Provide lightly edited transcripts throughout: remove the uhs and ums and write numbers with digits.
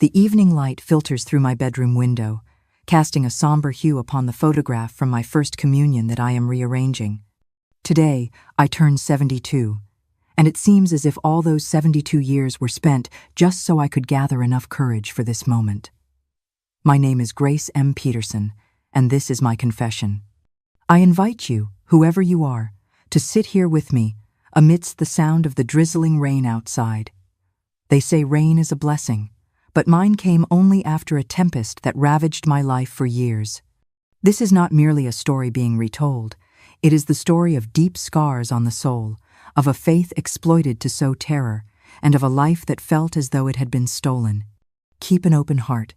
The evening light filters through my bedroom window, casting a somber hue upon the photograph from my first communion that I am rearranging. Today, I turn 72, and it seems as if all those 72 years were spent just so I could gather enough courage for this moment. My name is Grace M. Peterson, and this is my confession. I invite you, whoever you are, to sit here with me amidst the sound of the drizzling rain outside. They say rain is a blessing, but mine came only after a tempest that ravaged my life for years. This is not merely a story being retold. It is the story of deep scars on the soul, of a faith exploited to sow terror, and of a life that felt as though it had been stolen. Keep an open heart,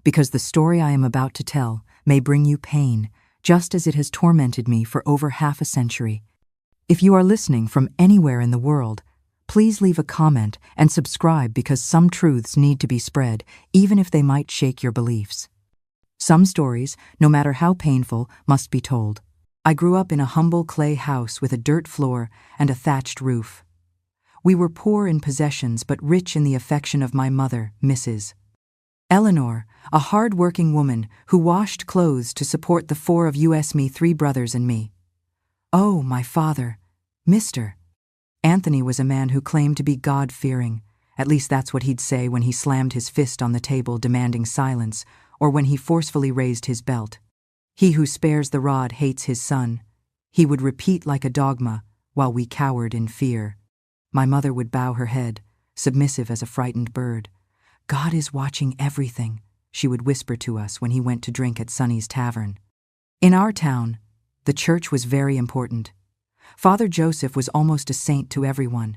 because the story I am about to tell may bring you pain, just as it has tormented me for over half a century. If you are listening from anywhere in the world, please leave a comment and subscribe, because some truths need to be spread, even if they might shake your beliefs. Some stories, no matter how painful, must be told. I grew up in a humble clay house with a dirt floor and a thatched roof. We were poor in possessions but rich in the affection of my mother, Mrs. Eleanor, a hard-working woman who washed clothes to support the four of me, 3 brothers and me. Oh, my father, Mr. Anthony, was a man who claimed to be God-fearing. At least that's what he'd say when he slammed his fist on the table demanding silence, or when he forcefully raised his belt. He who spares the rod hates his son. He would repeat like a dogma, while we cowered in fear. My mother would bow her head, submissive as a frightened bird. God is watching everything, she would whisper to us when he went to drink at Sonny's Tavern. In our town, the church was very important. Father Joseph was almost a saint to everyone.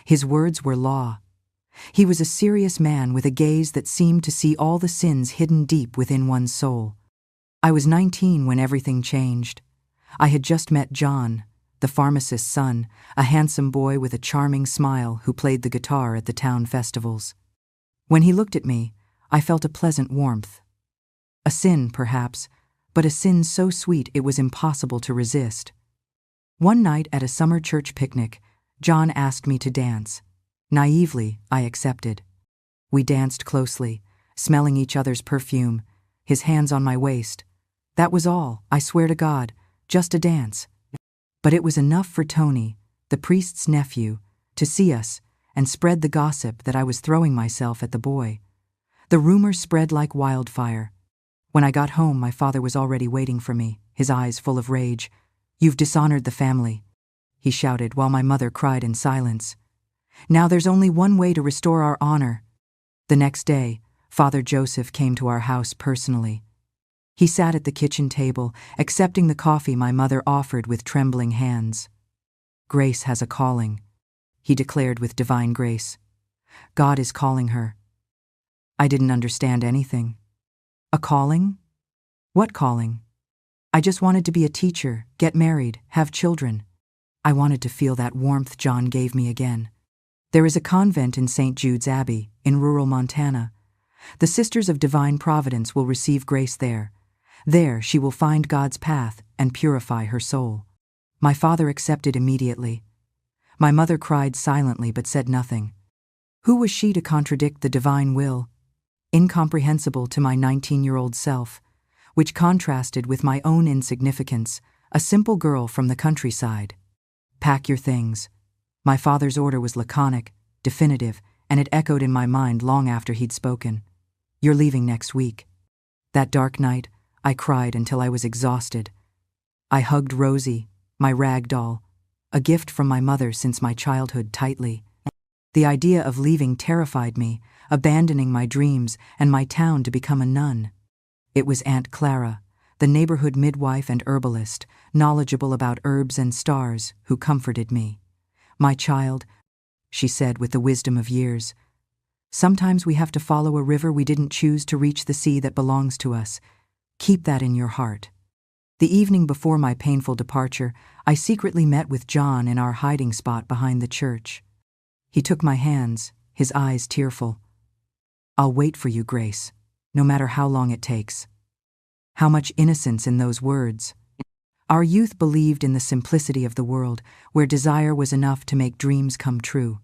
His words were law. He was a serious man with a gaze that seemed to see all the sins hidden deep within one's soul. I was 19 when everything changed. I had just met John, the pharmacist's son, a handsome boy with a charming smile who played the guitar at the town festivals. When he looked at me, I felt a pleasant warmth. A sin, perhaps, but a sin so sweet it was impossible to resist. One night at a summer church picnic, John asked me to dance. Naively, I accepted. We danced closely, smelling each other's perfume, his hands on my waist. That was all, I swear to God, just a dance. But it was enough for Tony, the priest's nephew, to see us and spread the gossip that I was throwing myself at the boy. The rumor spread like wildfire. When I got home, my father was already waiting for me, his eyes full of rage. "You've dishonored the family," he shouted, while my mother cried in silence. "Now there's only one way to restore our honor." The next day, Father Joseph came to our house personally. He sat at the kitchen table, accepting the coffee my mother offered with trembling hands. "Grace has a calling," he declared with divine grace. "God is calling her." I didn't understand anything. A calling? What calling? I just wanted to be a teacher, get married, have children. I wanted to feel that warmth John gave me again. There is a convent in St. Jude's Abbey, in rural Montana. The Sisters of Divine Providence will receive Grace there. There she will find God's path and purify her soul. My father accepted immediately. My mother cried silently but said nothing. Who was she to contradict the divine will? Incomprehensible to my 19-year-old self, which contrasted with my own insignificance, a simple girl from the countryside. "Pack your things." My father's order was laconic, definitive, and it echoed in my mind long after he'd spoken. "You're leaving next week." That dark night, I cried until I was exhausted. I hugged Rosie, my rag doll, a gift from my mother since my childhood, tightly. The idea of leaving terrified me, abandoning my dreams and my town to become a nun. It was Aunt Clara, the neighborhood midwife and herbalist, knowledgeable about herbs and stars, who comforted me. "My child," she said with the wisdom of years, "sometimes we have to follow a river we didn't choose to reach the sea that belongs to us. Keep that in your heart." The evening before my painful departure, I secretly met with John in our hiding spot behind the church. He took my hands, his eyes tearful. "I'll wait for you, Grace, no matter how long it takes." How much innocence in those words. Our youth believed in the simplicity of the world, where desire was enough to make dreams come true.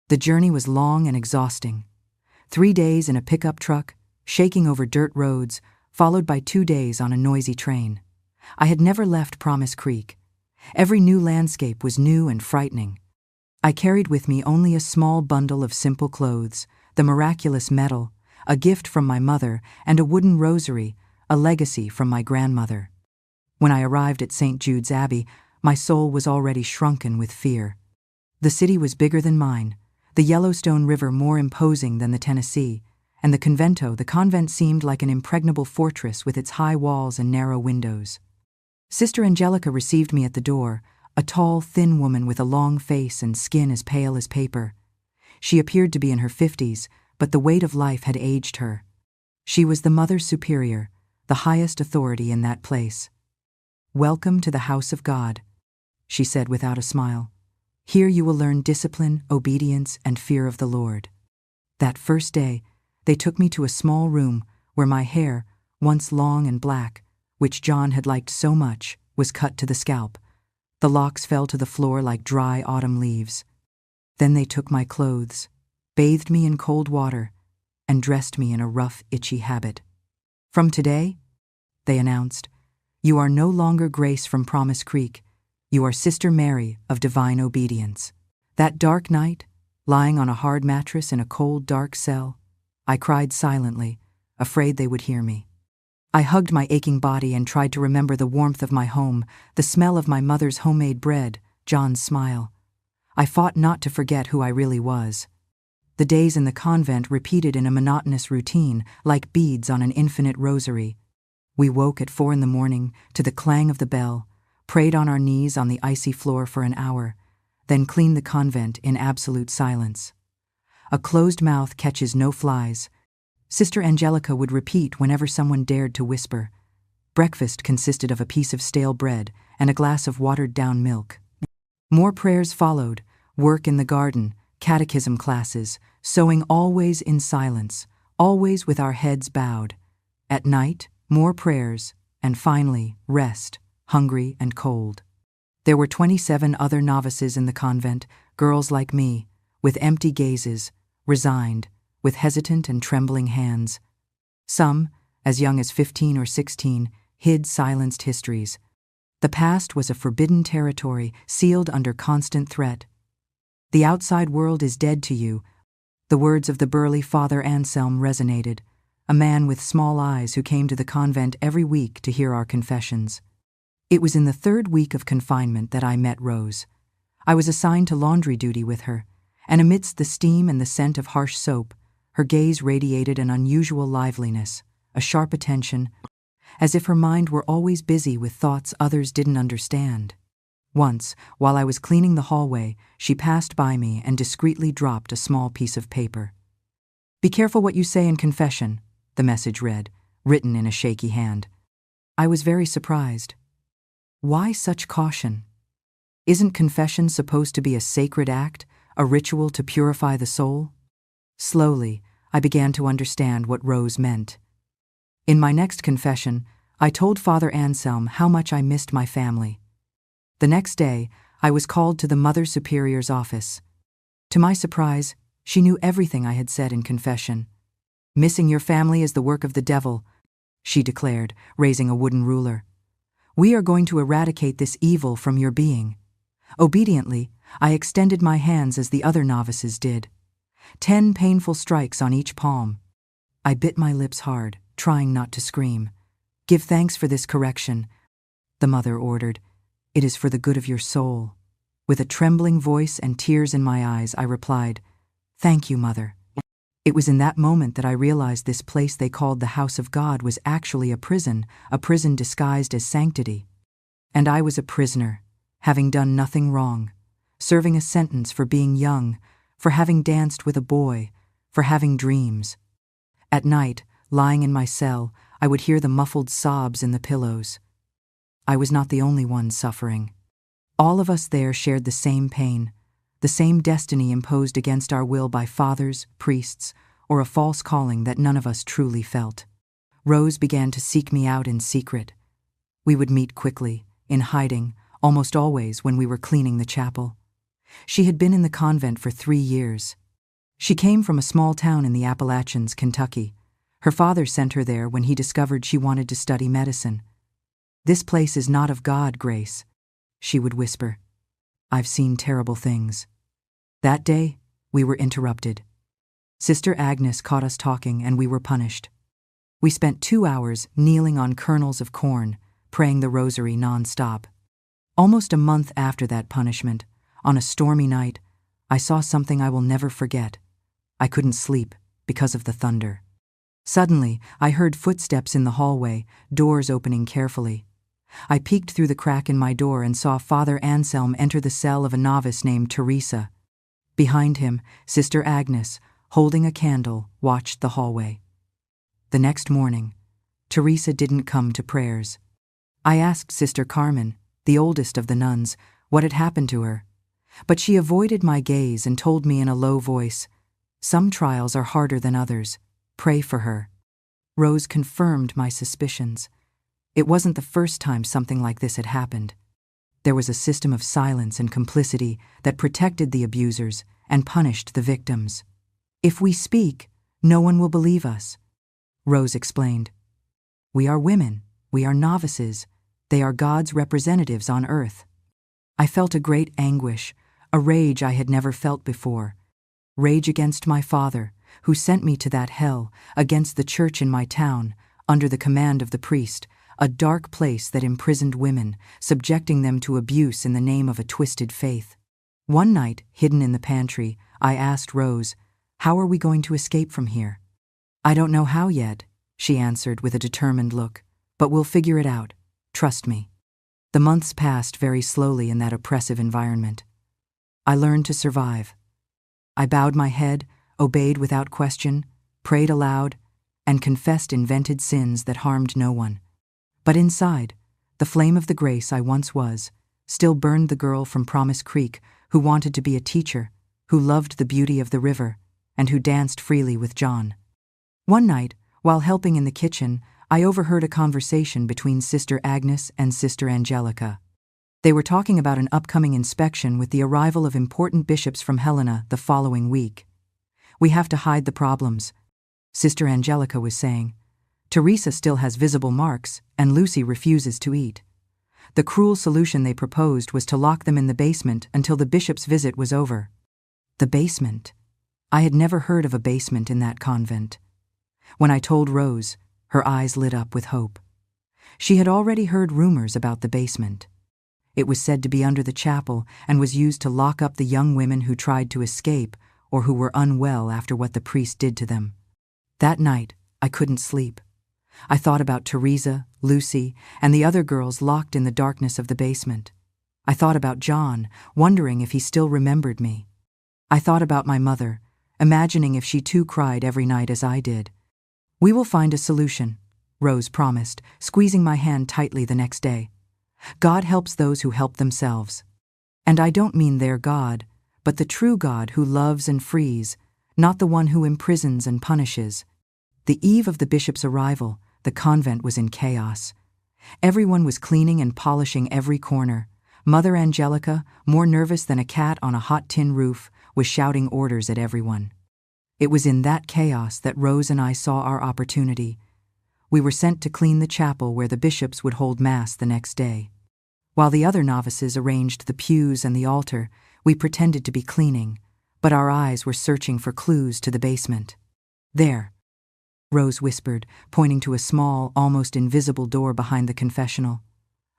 The journey was long and exhausting. 3 days in a pickup truck, shaking over dirt roads, followed by 2 days on a noisy train. I had never left Promise Creek. Every new landscape was new and frightening. I carried with me only a small bundle of simple clothes, the miraculous medal, a gift from my mother, and a wooden rosary, a legacy from my grandmother. When I arrived at St. Jude's Abbey, my soul was already shrunken with fear. The city was bigger than mine, the Yellowstone River more imposing than the Tennessee, and the convent seemed like an impregnable fortress with its high walls and narrow windows. Sister Angelica received me at the door, a tall, thin woman with a long face and skin as pale as paper. She appeared to be in her 50s, but the weight of life had aged her. She was the Mother Superior, the highest authority in that place. "Welcome to the house of God," she said without a smile. "Here you will learn discipline, obedience, and fear of the Lord." That first day, they took me to a small room where my hair, once long and black, which John had liked so much, was cut to the scalp. The locks fell to the floor like dry autumn leaves. Then they took my clothes, bathed me in cold water, and dressed me in a rough, itchy habit. "From today," they announced, "you are no longer Grace from Promise Creek. You are Sister Mary of Divine Obedience." That dark night, lying on a hard mattress in a cold, dark cell, I cried silently, afraid they would hear me. I hugged my aching body and tried to remember the warmth of my home, the smell of my mother's homemade bread, John's smile. I fought not to forget who I really was. The days in the convent repeated in a monotonous routine, like beads on an infinite rosary. We woke at 4 a.m. to the clang of the bell, prayed on our knees on the icy floor for an hour, then cleaned the convent in absolute silence. "A closed mouth catches no flies," Sister Angelica would repeat whenever someone dared to whisper. Breakfast consisted of a piece of stale bread and a glass of watered-down milk. More prayers followed, work in the garden, catechism classes, sewing always in silence, always with our heads bowed. At night, more prayers, and finally, rest, hungry and cold. There were 27 other novices in the convent, girls like me, with empty gazes, resigned, with hesitant and trembling hands. Some, as young as 15 or 16, hid silenced histories. The past was a forbidden territory, sealed under constant threat. "The outside world is dead to you," the words of the burly Father Anselm resonated, a man with small eyes who came to the convent every week to hear our confessions. It was in the 3rd week of confinement that I met Rose. I was assigned to laundry duty with her, and amidst the steam and the scent of harsh soap, her gaze radiated an unusual liveliness, a sharp attention, as if her mind were always busy with thoughts others didn't understand. Once, while I was cleaning the hallway, she passed by me and discreetly dropped a small piece of paper. "Be careful what you say in confession," the message read, written in a shaky hand. I was very surprised. Why such caution? Isn't confession supposed to be a sacred act, a ritual to purify the soul? Slowly, I began to understand what Rose meant. In my next confession, I told Father Anselm how much I missed my family. The next day, I was called to the Mother Superior's office. To my surprise, she knew everything I had said in confession. "Missing your family is the work of the devil," she declared, raising a wooden ruler. "We are going to eradicate this evil from your being." Obediently, I extended my hands as the other novices did. 10 painful strikes on each palm. I bit my lips hard, trying not to scream. "Give thanks for this correction," the mother ordered. "It is for the good of your soul." With a trembling voice and tears in my eyes, I replied, "Thank you, Mother." It was in that moment that I realized this place they called the house of God was actually a prison disguised as sanctity. And I was a prisoner, having done nothing wrong, serving a sentence for being young, for having danced with a boy, for having dreams. At night, lying in my cell, I would hear the muffled sobs in the pillows. I was not the only one suffering. All of us there shared the same pain, the same destiny imposed against our will by fathers, priests, or a false calling that none of us truly felt. Rose began to seek me out in secret. We would meet quickly, in hiding, almost always when we were cleaning the chapel. She had been in the convent for 3 years. She came from a small town in the Appalachians, Kentucky. Her father sent her there when he discovered she wanted to study medicine. "This place is not of God, Grace," she would whisper. "I've seen terrible things." That day, we were interrupted. Sister Agnes caught us talking and we were punished. We spent 2 hours kneeling on kernels of corn, praying the rosary non-stop. Almost a month after that punishment, on a stormy night, I saw something I will never forget. I couldn't sleep because of the thunder. Suddenly, I heard footsteps in the hallway, doors opening carefully. I peeked through the crack in my door and saw Father Anselm enter the cell of a novice named Teresa. Behind him, Sister Agnes, holding a candle, watched the hallway. The next morning, Teresa didn't come to prayers. I asked Sister Carmen, the oldest of the nuns, what had happened to her. But she avoided my gaze and told me in a low voice, "Some trials are harder than others. Pray for her." Rose confirmed my suspicions. It wasn't the first time something like this had happened. There was a system of silence and complicity that protected the abusers and punished the victims. "If we speak, no one will believe us," Rose explained. "We are women, we are novices, they are God's representatives on earth." I felt a great anguish, a rage I had never felt before. Rage against my father, who sent me to that hell, against the church in my town, under the command of the priest, a dark place that imprisoned women, subjecting them to abuse in the name of a twisted faith. One night, hidden in the pantry, I asked Rose, "How are we going to escape from here?" "I don't know how yet," she answered with a determined look, "but we'll figure it out. Trust me." The months passed very slowly in that oppressive environment. I learned to survive. I bowed my head, obeyed without question, prayed aloud, and confessed invented sins that harmed no one. But inside, the flame of the grace I once was still burned the girl from Promise Creek who wanted to be a teacher, who loved the beauty of the river, and who danced freely with John. One night, while helping in the kitchen, I overheard a conversation between Sister Agnes and Sister Angelica. They were talking about an upcoming inspection with the arrival of important bishops from Helena the following week. "We have to hide the problems," Sister Angelica was saying. "Teresa still has visible marks, and Lucy refuses to eat." The cruel solution they proposed was to lock them in the basement until the bishop's visit was over. The basement. I had never heard of a basement in that convent. When I told Rose, her eyes lit up with hope. She had already heard rumors about the basement. It was said to be under the chapel and was used to lock up the young women who tried to escape or who were unwell after what the priest did to them. That night, I couldn't sleep. I thought about Teresa, Lucy, and the other girls locked in the darkness of the basement. I thought about John, wondering if he still remembered me. I thought about my mother, imagining if she too cried every night as I did. "We will find a solution," Rose promised, squeezing my hand tightly the next day. "God helps those who help themselves. And I don't mean their God, but the true God who loves and frees, not the one who imprisons and punishes." The eve of the bishop's arrival, the convent was in chaos. Everyone was cleaning and polishing every corner. Mother Angelica, more nervous than a cat on a hot tin roof, was shouting orders at everyone. It was in that chaos that Rose and I saw our opportunity. We were sent to clean the chapel where the bishops would hold Mass the next day. While the other novices arranged the pews and the altar, we pretended to be cleaning, but our eyes were searching for clues to the basement. "There," Rose whispered, pointing to a small, almost invisible door behind the confessional.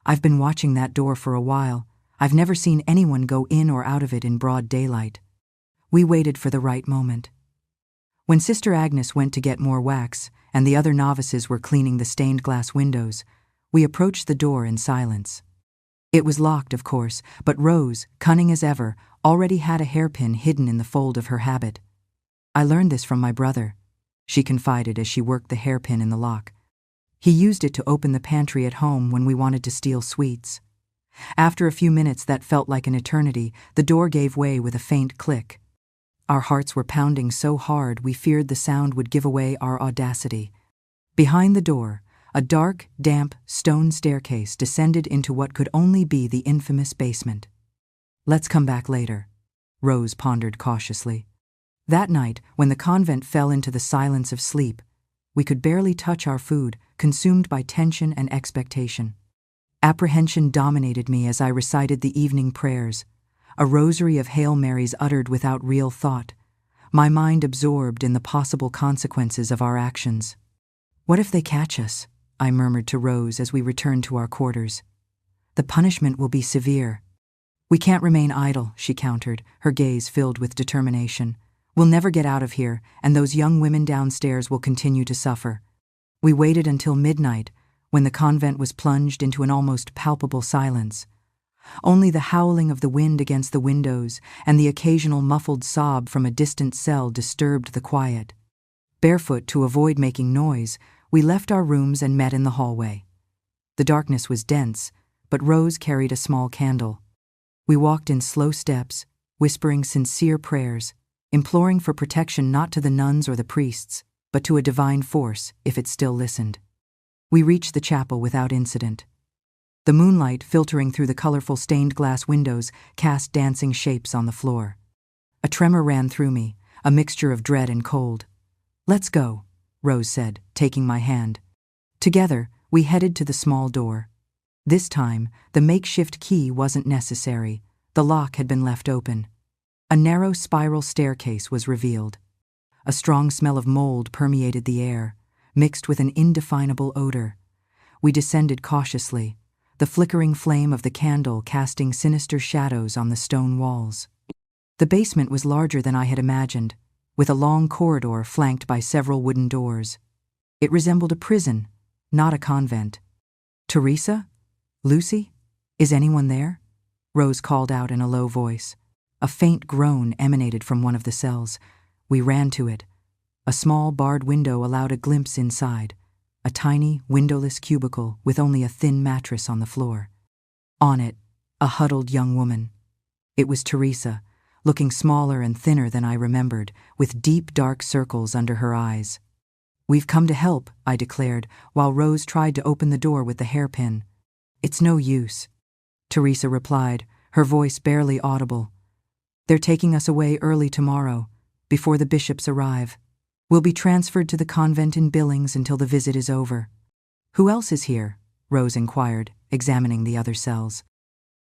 "I've been watching that door for a while. I've never seen anyone go in or out of it in broad daylight." We waited for the right moment. When Sister Agnes went to get more wax and the other novices were cleaning the stained glass windows, we approached the door in silence. It was locked, of course, but Rose, cunning as ever, already had a hairpin hidden in the fold of her habit. "I learned this from my brother," she confided as she worked the hairpin in the lock. "He used it to open the pantry at home when we wanted to steal sweets." After a few minutes that felt like an eternity, the door gave way with a faint click. Our hearts were pounding so hard we feared the sound would give away our audacity. Behind the door, a dark, damp, stone staircase descended into what could only be the infamous basement. "Let's come back later," Rose pondered cautiously. That night, when the convent fell into the silence of sleep, we could barely touch our food, consumed by tension and expectation. Apprehension dominated me as I recited the evening prayers, a rosary of Hail Marys uttered without real thought, my mind absorbed in the possible consequences of our actions. "What if they catch us?" I murmured to Rose as we returned to our quarters. "The punishment will be severe." "We can't remain idle," she countered, her gaze filled with determination. "We'll never get out of here, and those young women downstairs will continue to suffer." We waited until midnight, when the convent was plunged into an almost palpable silence. Only the howling of the wind against the windows and the occasional muffled sob from a distant cell disturbed the quiet. Barefoot, to avoid making noise, we left our rooms and met in the hallway. The darkness was dense, but Rose carried a small candle. We walked in slow steps, whispering sincere prayers, imploring for protection not to the nuns or the priests, but to a divine force, if it still listened. We reached the chapel without incident. The moonlight, filtering through the colorful stained glass windows, cast dancing shapes on the floor. A tremor ran through me, a mixture of dread and cold. "Let's go," Rose said, taking my hand. Together, we headed to the small door. This time, the makeshift key wasn't necessary. The lock had been left open. A narrow spiral staircase was revealed. A strong smell of mold permeated the air, mixed with an indefinable odor. We descended cautiously, the flickering flame of the candle casting sinister shadows on the stone walls. The basement was larger than I had imagined, with a long corridor flanked by several wooden doors. It resembled a prison, not a convent. "Teresa? Lucy? Is anyone there?" Rose called out in a low voice. A faint groan emanated from one of the cells. We ran to it. A small barred window allowed a glimpse inside, a tiny, windowless cubicle with only a thin mattress on the floor. On it, a huddled young woman. It was Teresa, looking smaller and thinner than I remembered, with deep dark circles under her eyes. "We've come to help," I declared, while Rose tried to open the door with the hairpin. "It's no use," Teresa replied, her voice barely audible. "They're taking us away early tomorrow, before the bishops arrive. We'll be transferred to the convent in Billings until the visit is over." "Who else is here?" Rose inquired, examining the other cells.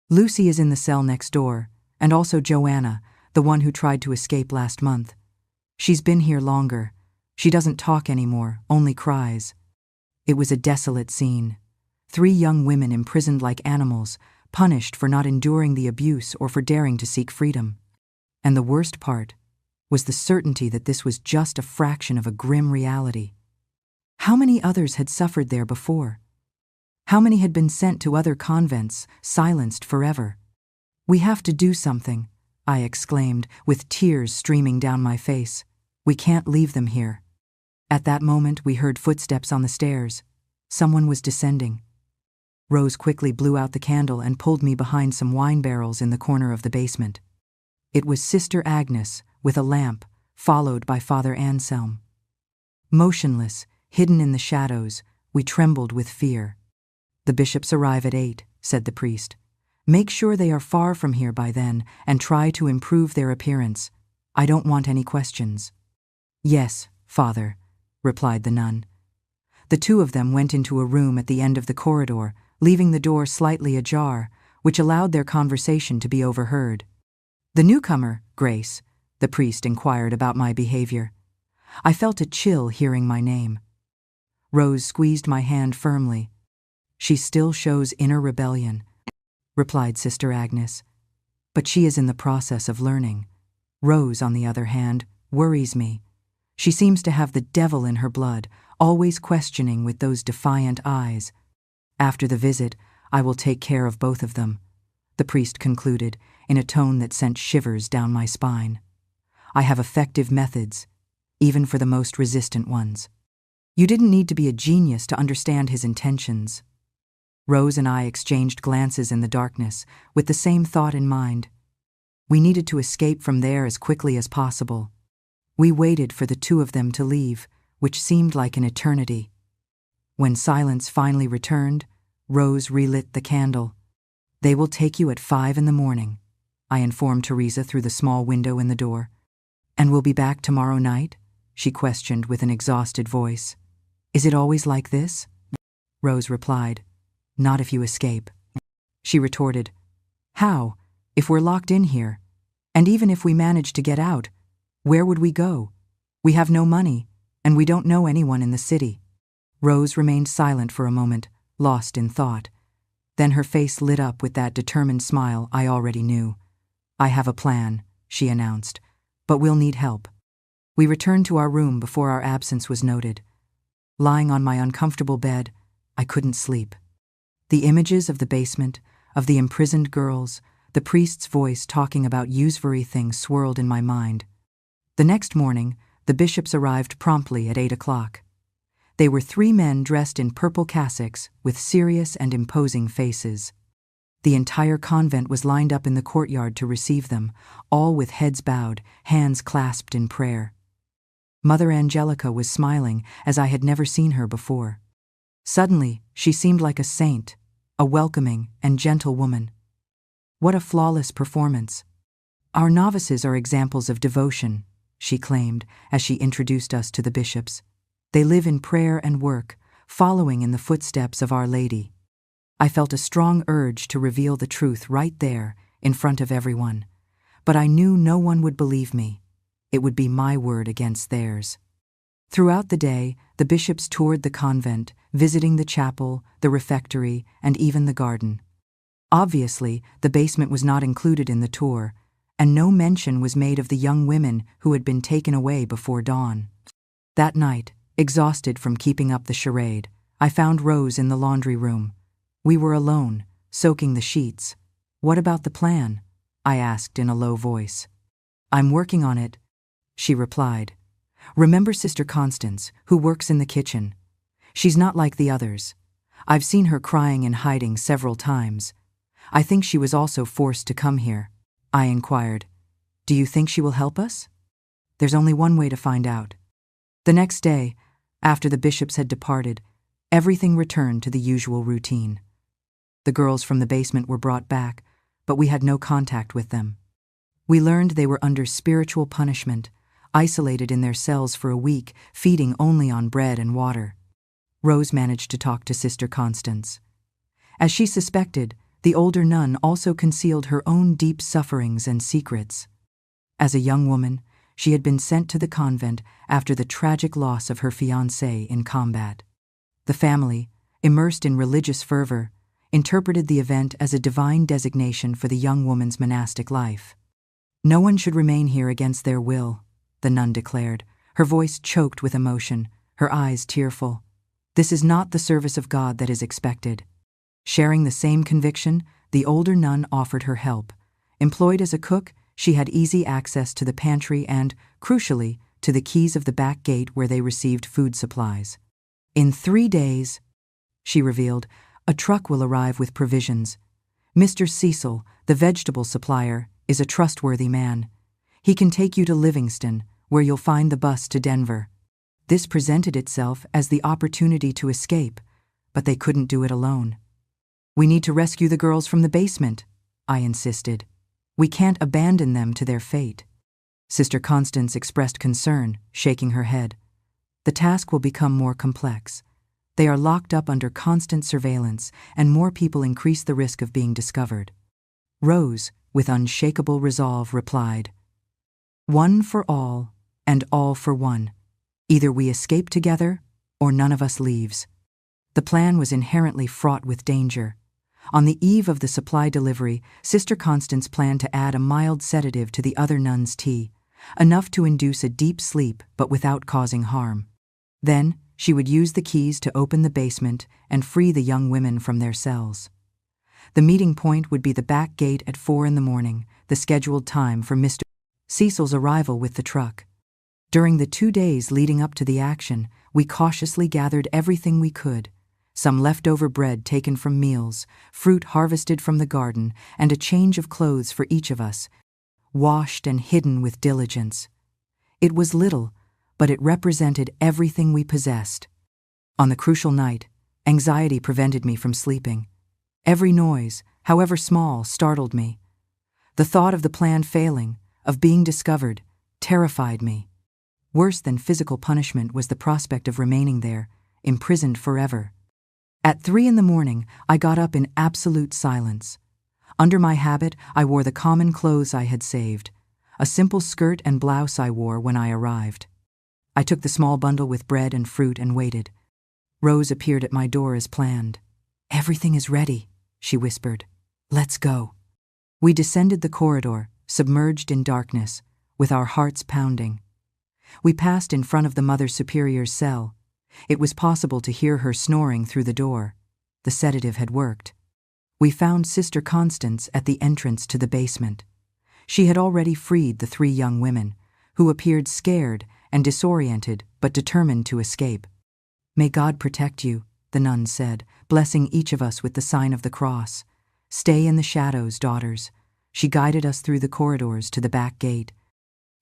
"Lucy is in the cell next door, and also Joanna, the one who tried to escape last month. She's been here longer. She doesn't talk anymore, only cries." It was a desolate scene. 3 young women imprisoned like animals, punished for not enduring the abuse or for daring to seek freedom. And the worst part was the certainty that this was just a fraction of a grim reality. How many others had suffered there before? How many had been sent to other convents, silenced forever? "We have to do something," I exclaimed, with tears streaming down my face. "We can't leave them here." At that moment, we heard footsteps on the stairs. Someone was descending. Rose quickly blew out the candle and pulled me behind some wine barrels in the corner of the basement. It was Sister Agnes, with a lamp, followed by Father Anselm. Motionless, hidden in the shadows, we trembled with fear. "The bishops arrive at 8, said the priest. "Make sure they are far from here by then, and try to improve their appearance. I don't want any questions." "Yes, Father," replied the nun. The 2 of them went into a room at the end of the corridor, leaving the door slightly ajar, which allowed their conversation to be overheard. "The newcomer, Grace?" the priest inquired about my behavior. I felt a chill hearing my name. Rose squeezed my hand firmly. "She still shows inner rebellion," replied Sister Agnes. "But she is in the process of learning. Rose, on the other hand, worries me. She seems to have the devil in her blood, always questioning with those defiant eyes. After the visit, I will take care of both of them," the priest concluded, in a tone that sent shivers down my spine. "I have effective methods, even for the most resistant ones." You didn't need to be a genius to understand his intentions. Rose and I exchanged glances in the darkness, with the same thought in mind. We needed to escape from there as quickly as possible. We waited for the 2 of them to leave, which seemed like an eternity. When silence finally returned, Rose relit the candle. "They will take you at 5 in the morning," I informed Teresa through the small window in the door. "And we'll be back tomorrow night?" she questioned with an exhausted voice. "Is it always like this?" Rose replied, "Not if you escape." She retorted, "How, if we're locked in here? And even if we managed to get out, where would we go? We have no money, and we don't know anyone in the city." Rose remained silent for a moment, lost in thought. Then her face lit up with that determined smile I already knew. "I have a plan," she announced, "but we'll need help." We returned to our room before our absence was noted. Lying on my uncomfortable bed, I couldn't sleep. The images of the basement, of the imprisoned girls, the priest's voice talking about usury things swirled in my mind. The next morning, the bishops arrived promptly at 8 o'clock. They were 3 men dressed in purple cassocks with serious and imposing faces. The entire convent was lined up in the courtyard to receive them, all with heads bowed, hands clasped in prayer. Mother Angelica was smiling as I had never seen her before. Suddenly, she seemed like a saint, a welcoming and gentle woman. What a flawless performance. "Our novices are examples of devotion," she claimed as she introduced us to the bishops. "They live in prayer and work, following in the footsteps of Our Lady." I felt a strong urge to reveal the truth right there, in front of everyone. But I knew no one would believe me. It would be my word against theirs. Throughout the day, the bishops toured the convent, visiting the chapel, the refectory, and even the garden. Obviously, the basement was not included in the tour, and no mention was made of the young women who had been taken away before dawn. That night, exhausted from keeping up the charade, I found Rose in the laundry room. We were alone, soaking the sheets. "What about the plan?" I asked in a low voice. "I'm working on it," she replied. "Remember Sister Constance, who works in the kitchen? She's not like the others. I've seen her crying and hiding several times. I think she was also forced to come here." I inquired, "Do you think she will help us?" "There's only one way to find out." The next day, after the bishops had departed, everything returned to the usual routine. The girls from the basement were brought back, but we had no contact with them. We learned they were under spiritual punishment, isolated in their cells for a week, feeding only on bread and water. Rose managed to talk to Sister Constance. As she suspected, the older nun also concealed her own deep sufferings and secrets. As a young woman, she had been sent to the convent after the tragic loss of her fiancé in combat. The family, immersed in religious fervor, interpreted the event as a divine designation for the young woman's monastic life. "No one should remain here against their will," the nun declared, her voice choked with emotion, her eyes tearful. "This is not the service of God that is expected." Sharing the same conviction, the older nun offered her help. Employed as a cook, she had easy access to the pantry and, crucially, to the keys of the back gate where they received food supplies. "In 3 days," she revealed, "a truck will arrive with provisions. Mr. Cecil, the vegetable supplier, is a trustworthy man. He can take you to Livingston, where you'll find the bus to Denver." This presented itself as the opportunity to escape, but they couldn't do it alone. "We need to rescue the girls from the basement," I insisted. "We can't abandon them to their fate." Sister Constance expressed concern, shaking her head. "The task will become more complex. They are locked up under constant surveillance, and more people increase the risk of being discovered." Rose, with unshakable resolve, replied, "One for all, and all for one. Either we escape together, or none of us leaves." The plan was inherently fraught with danger. On the eve of the supply delivery, Sister Constance planned to add a mild sedative to the other nuns' tea, enough to induce a deep sleep but without causing harm. Then, she would use the keys to open the basement and free the young women from their cells. The meeting point would be the back gate at 4 a.m, the scheduled time for Mr. Cecil's arrival with the truck. During the 2 days leading up to the action, we cautiously gathered everything we could: some leftover bread taken from meals, fruit harvested from the garden, and a change of clothes for each of us, washed and hidden with diligence. It was little, but it represented everything we possessed. On the crucial night, anxiety prevented me from sleeping. Every noise, however small, startled me. The thought of the plan failing, of being discovered, terrified me. Worse than physical punishment was the prospect of remaining there, imprisoned forever. At 3 in the morning, I got up in absolute silence. Under my habit, I wore the common clothes I had saved, a simple skirt and blouse I wore when I arrived. I took the small bundle with bread and fruit and waited. Rose appeared at my door as planned. "Everything is ready," she whispered. "Let's go." We descended the corridor, submerged in darkness, with our hearts pounding. We passed in front of the Mother Superior's cell. It was possible to hear her snoring through the door. The sedative had worked. We found Sister Constance at the entrance to the basement. She had already freed the 3 young women, who appeared scared and disoriented but determined to escape. "May God protect you," the nun said, blessing each of us with the sign of the cross. "Stay in the shadows, daughters." She guided us through the corridors to the back gate.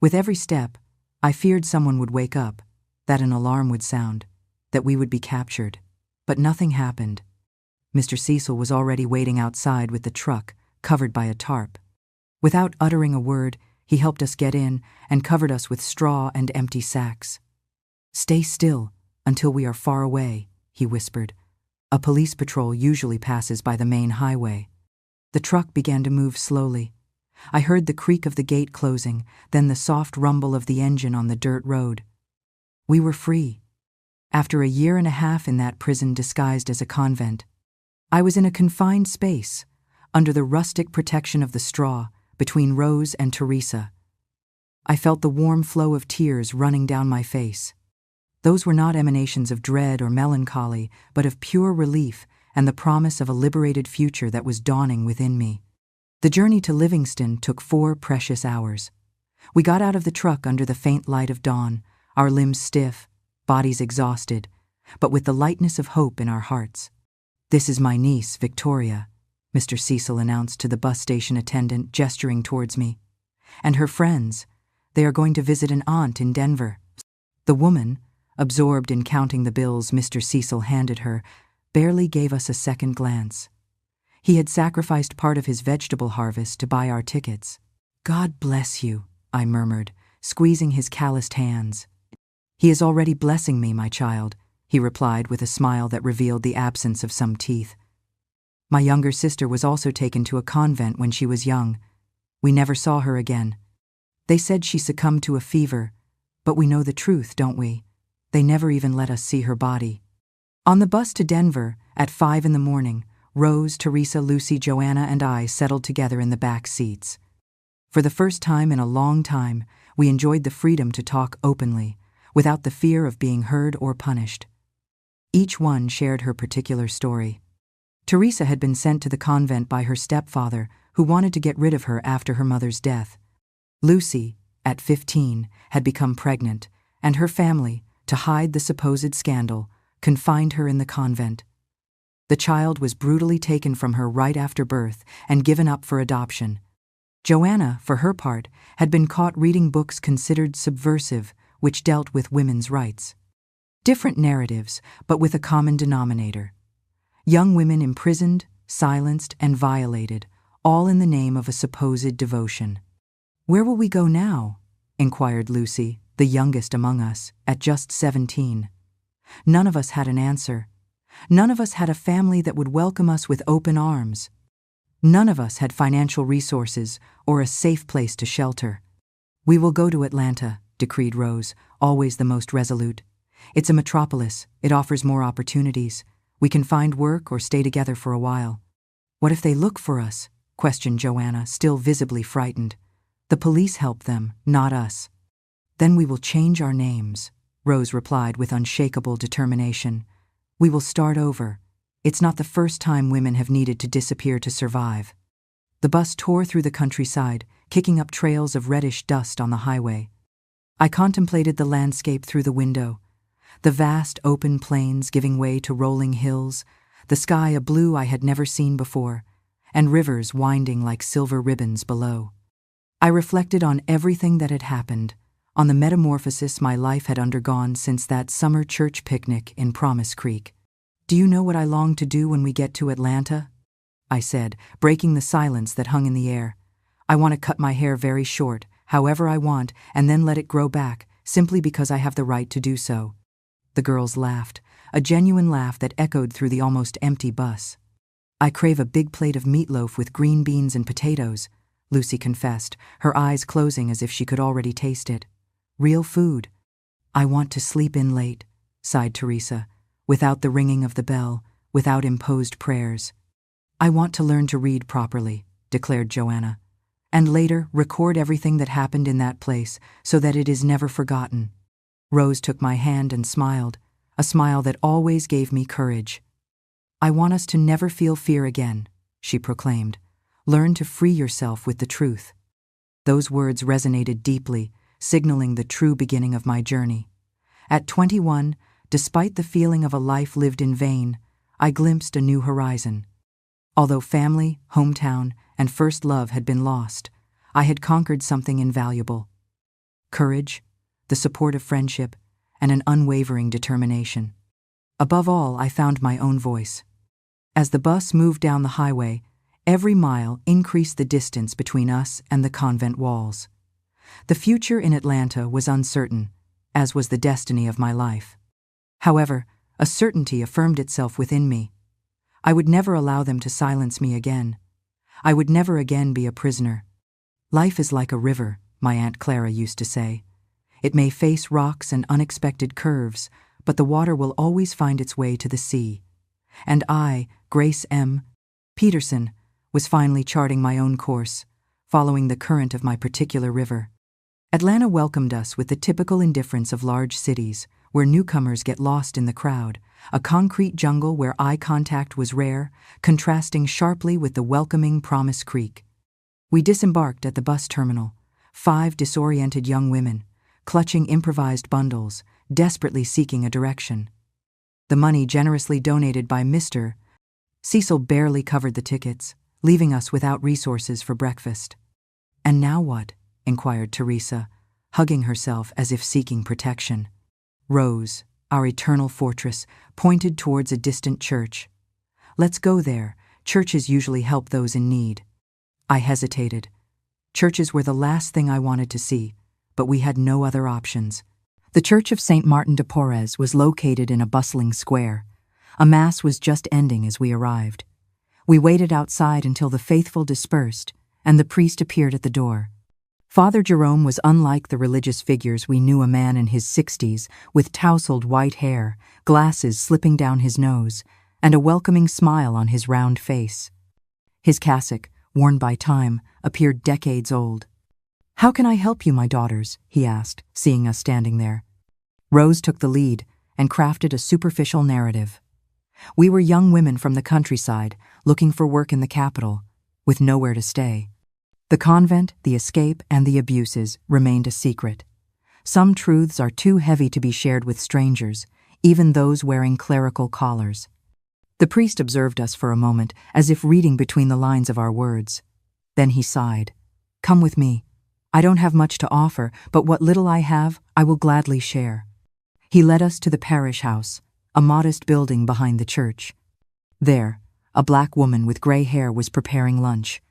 With every step, I feared someone would wake up, that an alarm would sound, that we would be captured. But nothing happened. Mr. Cecil was already waiting outside with the truck, covered by a tarp. Without uttering a word, he helped us get in and covered us with straw and empty sacks. "Stay still until we are far away," he whispered. "A police patrol usually passes by the main highway." The truck began to move slowly. I heard the creak of the gate closing, then the soft rumble of the engine on the dirt road. We were free. After 1.5 years in that prison disguised as a convent, I was in a confined space, under the rustic protection of the straw, between Rose and Teresa. I felt the warm flow of tears running down my face. Those were not emanations of dread or melancholy, but of pure relief and the promise of a liberated future that was dawning within me. The journey to Livingston took 4 precious hours. We got out of the truck under the faint light of dawn, our limbs stiff, bodies exhausted, but with the lightness of hope in our hearts. "This is my niece, Victoria," Mr. Cecil announced to the bus station attendant, gesturing towards me. "And her friends. They are going to visit an aunt in Denver." The woman, absorbed in counting the bills Mr. Cecil handed her, barely gave us a second glance. He had sacrificed part of his vegetable harvest to buy our tickets. "God bless you," I murmured, squeezing his calloused hands. "He is already blessing me, my child," he replied with a smile that revealed the absence of some teeth. "My younger sister was also taken to a convent when she was young. We never saw her again. They said she succumbed to a fever, but we know the truth, don't we? They never even let us see her body." On the bus to Denver, at 5 in the morning, Rose, Teresa, Lucy, Joanna, and I settled together in the back seats. For the first time in a long time, we enjoyed the freedom to talk openly, without the fear of being heard or punished. Each one shared her particular story. Teresa had been sent to the convent by her stepfather, who wanted to get rid of her after her mother's death. Lucy, at 15, had become pregnant, and her family, to hide the supposed scandal, confined her in the convent. The child was brutally taken from her right after birth and given up for adoption. Joanna, for her part, had been caught reading books considered subversive, which dealt with women's rights. Different narratives, but with a common denominator. Young women imprisoned, silenced, and violated, all in the name of a supposed devotion. "Where will we go now?" inquired Lucy, the youngest among us, at just 17. None of us had an answer. None of us had a family that would welcome us with open arms. None of us had financial resources or a safe place to shelter. "We will go to Atlanta," decreed Rose, always the most resolute. "It's a metropolis. It offers more opportunities. We can find work or stay together for a while." "What if they look for us?" questioned Joanna, still visibly frightened. "The police help them, not us." "Then we will change our names," Rose replied with unshakable determination. "We will start over. It's not the first time women have needed to disappear to survive." The bus tore through the countryside, kicking up trails of reddish dust on the highway. I contemplated the landscape through the window. The vast open plains giving way to rolling hills, the sky a blue I had never seen before, and rivers winding like silver ribbons below. I reflected on everything that had happened, on the metamorphosis my life had undergone since that summer church picnic in Promise Creek. "Do you know what I long to do when we get to Atlanta?" I said, breaking the silence that hung in the air. "I want to cut my hair very short, however I want, and then let it grow back, simply because I have the right to do so." The girls laughed, a genuine laugh that echoed through the almost empty bus. "I crave a big plate of meatloaf with green beans and potatoes," Lucy confessed, her eyes closing as if she could already taste it. "Real food." "I want to sleep in late," sighed Teresa, "without the ringing of the bell, without imposed prayers." "I want to learn to read properly," declared Joanna, "and later record everything that happened in that place so that it is never forgotten." Rose took my hand and smiled, a smile that always gave me courage. "I want us to never feel fear again," she proclaimed. "Learn to free yourself with the truth." Those words resonated deeply, signaling the true beginning of my journey. At 21, despite the feeling of a life lived in vain, I glimpsed a new horizon. Although family, hometown, and first love had been lost, I had conquered something invaluable: courage, the support of friendship, and an unwavering determination. Above all, I found my own voice. As the bus moved down the highway, every mile increased the distance between us and the convent walls. The future in Atlanta was uncertain, as was the destiny of my life. However, a certainty affirmed itself within me. I would never allow them to silence me again. I would never again be a prisoner. "Life is like a river," my Aunt Clara used to say. "It may face rocks and unexpected curves, but the water will always find its way to the sea." And I, Grace M. Peterson, was finally charting my own course, following the current of my particular river. Atlanta welcomed us with the typical indifference of large cities, where newcomers get lost in the crowd, a concrete jungle where eye contact was rare, contrasting sharply with the welcoming Promise Creek. We disembarked at the bus terminal, 5 disoriented young women, clutching improvised bundles, desperately seeking a direction. The money generously donated by Mr. Cecil barely covered the tickets, leaving us without resources for breakfast. "And now what?" inquired Teresa, hugging herself as if seeking protection. Rose, our eternal fortress, pointed towards a distant church. "Let's go there. Churches usually help those in need." I hesitated. Churches were the last thing I wanted to see, but we had no other options. The Church of St. Martin de Porres was located in a bustling square. A mass was just ending as we arrived. We waited outside until the faithful dispersed, and the priest appeared at the door. Father Jerome was unlike the religious figures we knew, a man in his 60s, with tousled white hair, glasses slipping down his nose, and a welcoming smile on his round face. His cassock, worn by time, appeared decades old. "How can I help you, my daughters?" he asked, seeing us standing there. Rose took the lead and crafted a superficial narrative. We were young women from the countryside, looking for work in the capital, with nowhere to stay. The convent, the escape, and the abuses remained a secret. Some truths are too heavy to be shared with strangers, even those wearing clerical collars. The priest observed us for a moment, as if reading between the lines of our words. Then he sighed. "Come with me. I don't have much to offer, but what little I have, I will gladly share." He led us to the parish house, a modest building behind the church. There, a black woman with gray hair was preparing lunch.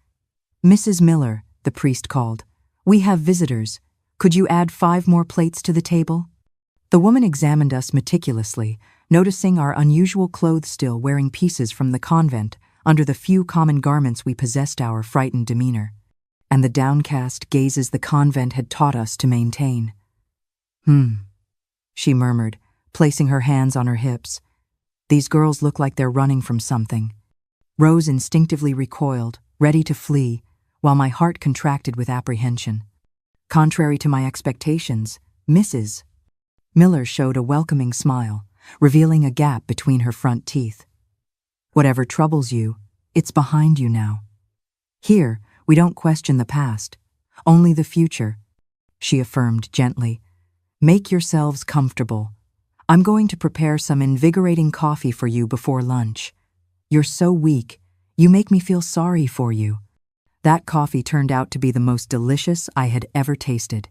"Mrs. Miller," the priest called, "we have visitors. Could you add 5 more plates to the table?" The woman examined us meticulously, noticing our unusual clothes, still wearing pieces from the convent under the few common garments we possessed, our frightened demeanor, and the downcast gazes the convent had taught us to maintain. She murmured, placing her hands on her hips. "These girls look like they're running from something." Rose instinctively recoiled, ready to flee, while my heart contracted with apprehension. Contrary to my expectations, Mrs. Miller showed a welcoming smile, revealing a gap between her front teeth. "Whatever troubles you, it's behind you now. Here, we don't question the past, only the future," she affirmed gently. "Make yourselves comfortable. I'm going to prepare some invigorating coffee for you before lunch. You're so weak, you make me feel sorry for you." That coffee turned out to be the most delicious I had ever tasted.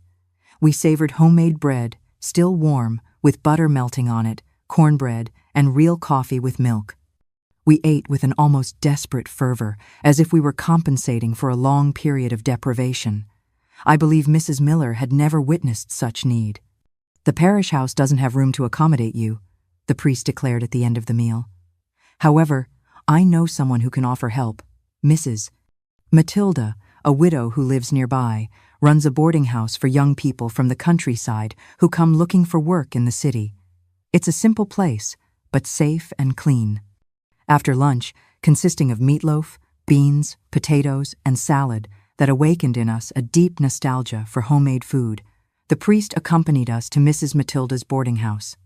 We savored homemade bread, still warm, with butter melting on it, cornbread, and real coffee with milk. We ate with an almost desperate fervor, as if we were compensating for a long period of deprivation. I believe Mrs. Miller had never witnessed such need. "The parish house doesn't have room to accommodate you," the priest declared at the end of the meal. "However, I know someone who can offer help. Mrs. Matilda, a widow who lives nearby, runs a boarding house for young people from the countryside who come looking for work in the city. It's a simple place, but safe and clean." After lunch, consisting of meatloaf, beans, potatoes, and salad that awakened in us a deep nostalgia for homemade food, the priest accompanied us to Mrs. Matilda's boarding house.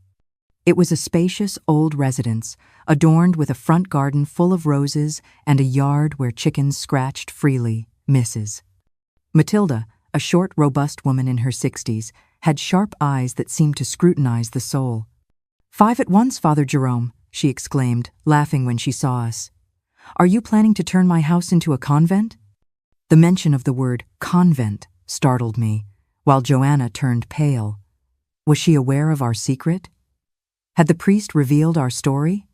It was a spacious old residence, adorned with a front garden full of roses and a yard where chickens scratched freely. Mrs. Matilda, a short, robust woman in her 60s, had sharp eyes that seemed to scrutinize the soul. "5 at once, Father Jerome," she exclaimed, laughing when she saw us. "Are you planning to turn my house into a convent?" The mention of the word convent startled me, while Joanna turned pale. Was she aware of our secret? Had the priest revealed our story?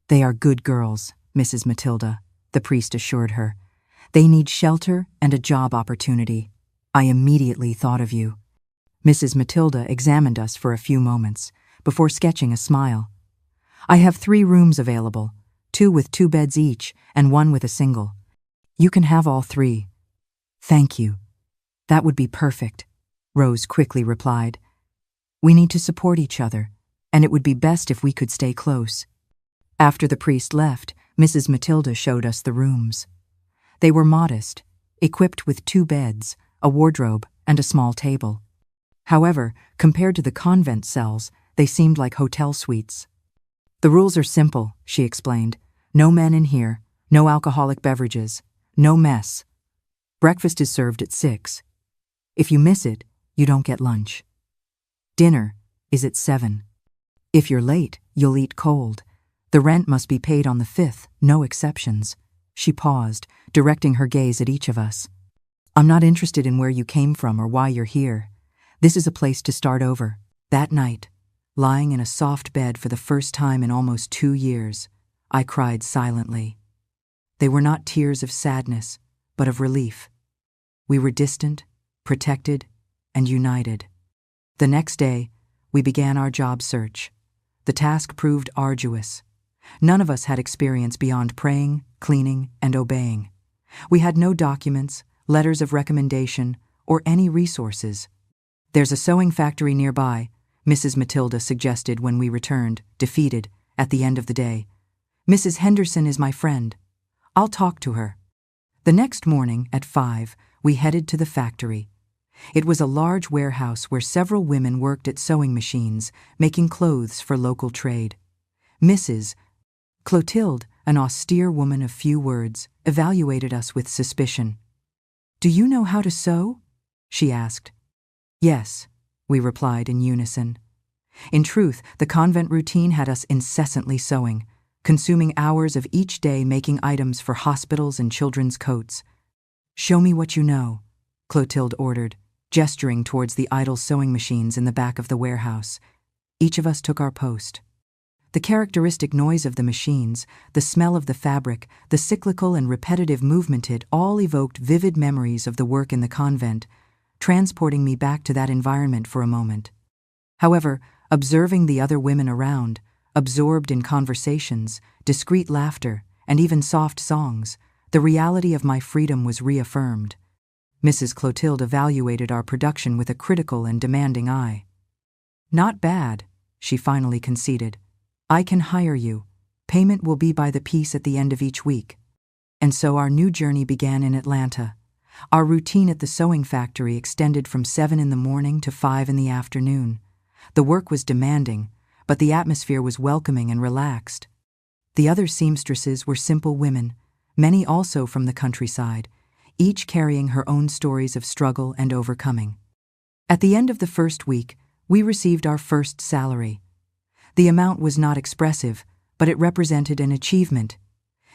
"They are good girls, Mrs. Matilda," the priest assured her. "They need shelter and a job opportunity. I immediately thought of you." Mrs. Matilda examined us for a few moments, before sketching a smile. "I have 3 rooms available, 2 with 2 beds each and 1 with a single. You can have all 3. "Thank you. That would be perfect," Rose quickly replied. "We need to support each other, and it would be best if we could stay close." After the priest left, Mrs. Matilda showed us the rooms. They were modest, equipped with 2 beds, a wardrobe, and a small table. However, compared to the convent cells, they seemed like hotel suites. "The rules are simple," she explained. "No men in here, no alcoholic beverages, no mess. Breakfast is served at 6. If you miss it, you don't get lunch. Dinner is at 7. If you're late, you'll eat cold. The rent must be paid on the 5th, no exceptions." She paused, directing her gaze at each of us. "I'm not interested in where you came from or why you're here. This is a place to start over." That night, lying in a soft bed for the first time in almost 2 years, I cried silently. They were not tears of sadness, but of relief. We were distant, protected, and united. The next day, we began our job search. The task proved arduous. None of us had experience beyond praying, cleaning, and obeying. We had no documents, letters of recommendation, or any resources. "There's a sewing factory nearby," Mrs. Matilda suggested when we returned, defeated, at the end of the day. "Mrs. Henderson is my friend. I'll talk to her." The next morning, at 5, we headed to the factory. It was a large warehouse where several women worked at sewing machines, making clothes for local trade. Mrs. Clotilde, an austere woman of few words, evaluated us with suspicion. "Do you know how to sew?" she asked. "Yes," we replied in unison. In truth, the convent routine had us incessantly sewing, consuming hours of each day making items for hospitals and children's coats. "Show me what you know," Clotilde ordered, gesturing towards the idle sewing machines in the back of the warehouse. Each of us took our post. The characteristic noise of the machines, the smell of the fabric, the cyclical and repetitive movement, it all evoked vivid memories of the work in the convent, transporting me back to that environment for a moment. However, observing the other women around, absorbed in conversations, discreet laughter, and even soft songs, the reality of my freedom was reaffirmed. Mrs. Clotilde evaluated our production with a critical and demanding eye. "Not bad," she finally conceded. "I can hire you. Payment will be by the piece at the end of each week." And so our new journey began in Atlanta. Our routine at the sewing factory extended from 7 in the morning to 5 in the afternoon. The work was demanding, but the atmosphere was welcoming and relaxed. The other seamstresses were simple women, many also from the countryside, each carrying her own stories of struggle and overcoming. At the end of the first week, we received our first salary. The amount was not expressive, but it represented an achievement.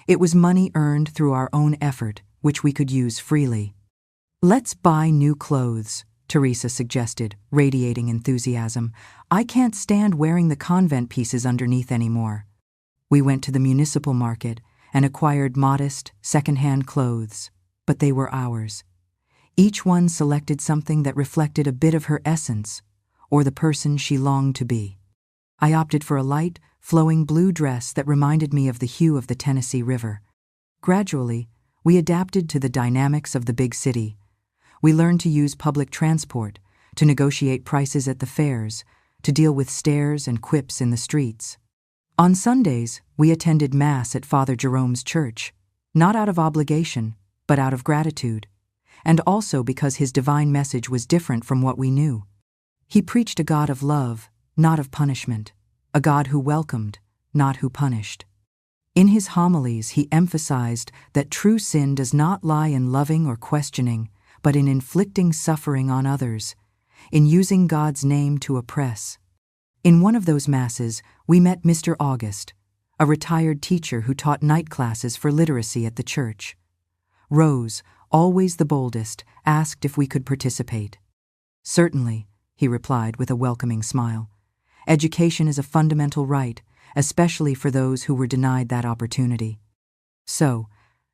It was money earned through our own effort, which we could use freely. "Let's buy new clothes," Teresa suggested, radiating enthusiasm. "I can't stand wearing the convent pieces underneath anymore." We went to the municipal market and acquired modest, second-hand clothes, but they were ours. Each one selected something that reflected a bit of her essence, or the person she longed to be. I opted for a light, flowing blue dress that reminded me of the hue of the Tennessee River. Gradually, we adapted to the dynamics of the big city. We learned to use public transport, to negotiate prices at the fairs, to deal with stares and quips in the streets. On Sundays, we attended Mass at Father Jerome's church, not out of obligation, but out of gratitude, and also because his divine message was different from what we knew. He preached a God of love, not of punishment, a God who welcomed, not who punished. In his homilies, he emphasized that true sin does not lie in loving or questioning, but in inflicting suffering on others, in using God's name to oppress. In one of those masses, we met Mr. August, a retired teacher who taught night classes for literacy at the church. Rose, always the boldest, asked if we could participate. "Certainly," he replied with a welcoming smile. "Education is a fundamental right, especially for those who were denied that opportunity." So,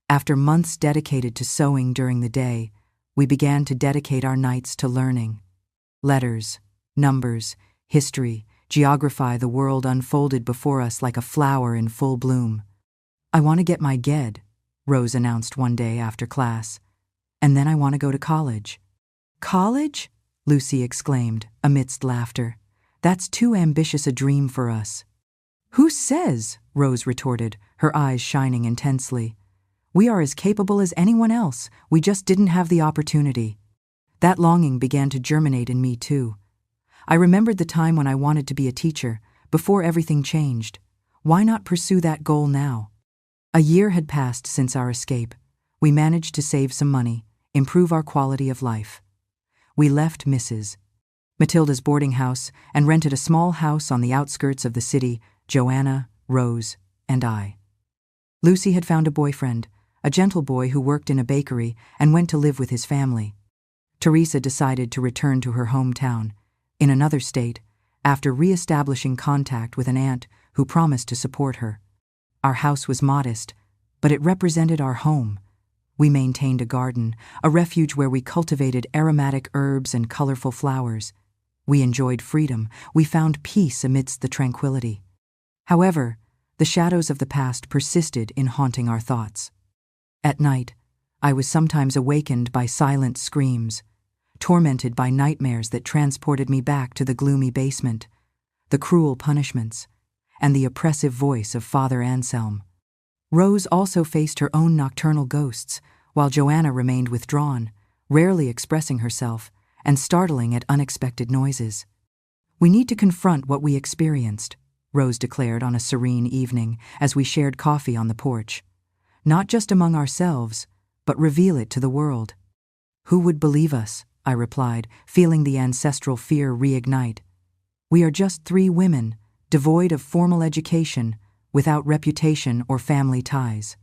after months dedicated to sewing during the day, we began to dedicate our nights to learning. Letters, numbers, history, geography, the world unfolded before us like a flower in full bloom. "I want to get my GED," Rose announced one day after class. "And then I want to go to college." "College?" Lucy exclaimed, amidst laughter. "That's too ambitious a dream for us." "Who says?" Rose retorted, her eyes shining intensely. "We are as capable as anyone else, we just didn't have the opportunity." That longing began to germinate in me too. I remembered the time when I wanted to be a teacher, before everything changed. Why not pursue that goal now? A year had passed since our escape. We managed to save some money, improve our quality of life. We left Mrs. Matilda's boarding house and rented a small house on the outskirts of the city, Joanna, Rose, and I. Lucy had found a boyfriend, a gentle boy who worked in a bakery and went to live with his family. Teresa decided to return to her hometown, in another state, after re-establishing contact with an aunt who promised to support her. Our house was modest, but it represented our home. We maintained a garden, a refuge where we cultivated aromatic herbs and colorful flowers. We enjoyed freedom. We found peace amidst the tranquility. However, the shadows of the past persisted in haunting our thoughts. At night, I was sometimes awakened by silent screams, tormented by nightmares that transported me back to the gloomy basement, the cruel punishments, and the oppressive voice of Father Anselm. Rose also faced her own nocturnal ghosts, while Joanna remained withdrawn, rarely expressing herself, and startling at unexpected noises. "We need to confront what we experienced," Rose declared on a serene evening as we shared coffee on the porch. "Not just among ourselves, but reveal it to the world." "Who would believe us?" I replied, feeling the ancestral fear reignite. "We are just 3 women, devoid of formal education, without reputation or family ties."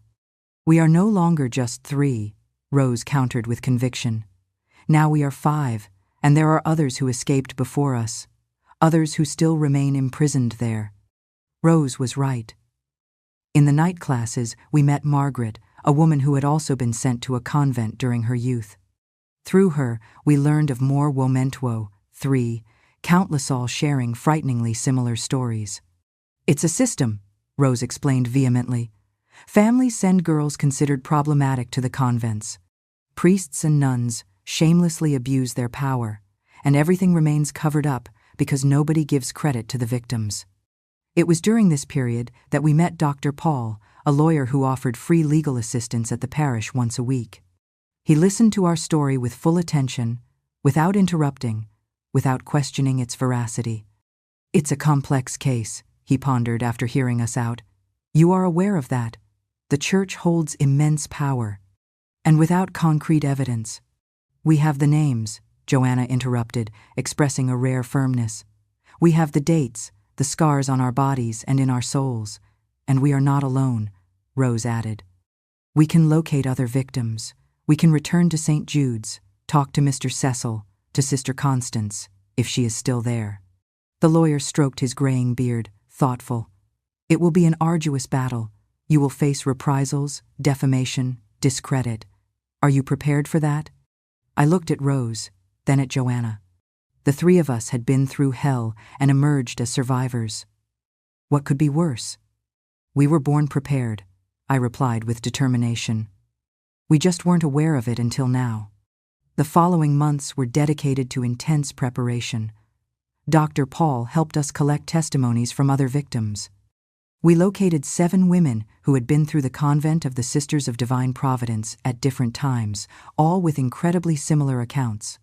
"We are no longer just 3, Rose countered with conviction. "Now we are 5, and there are others who escaped before us, others who still remain imprisoned there." Rose was right. In the night classes, we met Margaret, a woman who had also been sent to a convent during her youth. Through her, we learned of more womentuo, 3, countless all sharing frighteningly similar stories. "It's a system," Rose explained vehemently. "Families send girls considered problematic to the convents. Priests and nuns shamelessly abuse their power, and everything remains covered up because nobody gives credit to the victims." It was during this period that we met Dr. Paul, a lawyer who offered free legal assistance at the parish once a week. He listened to our story with full attention, without interrupting, without questioning its veracity. "It's a complex case," he pondered after hearing us out. "You are aware of that. The church holds immense power. And without concrete evidence." "We have the names," Joanna interrupted, expressing a rare firmness. "We have the dates, the scars on our bodies and in our souls. And we are not alone," Rose added. "We can locate other victims. We can return to St. Jude's, talk to Mr. Cecil, to Sister Constance, if she is still there." The lawyer stroked his graying beard, thoughtful. "It will be an arduous battle. You will face reprisals, defamation, discredit. Are you prepared for that?" I looked at Rose, then at Joanna. The three of us had been through hell and emerged as survivors. What could be worse? We were born prepared, I replied with determination. We just weren't aware of it until now. The following months were dedicated to intense preparation. Dr. Paul helped us collect testimonies from other victims. We located 7 women who had been through the Convent of the Sisters of Divine Providence at different times, all with incredibly similar accounts.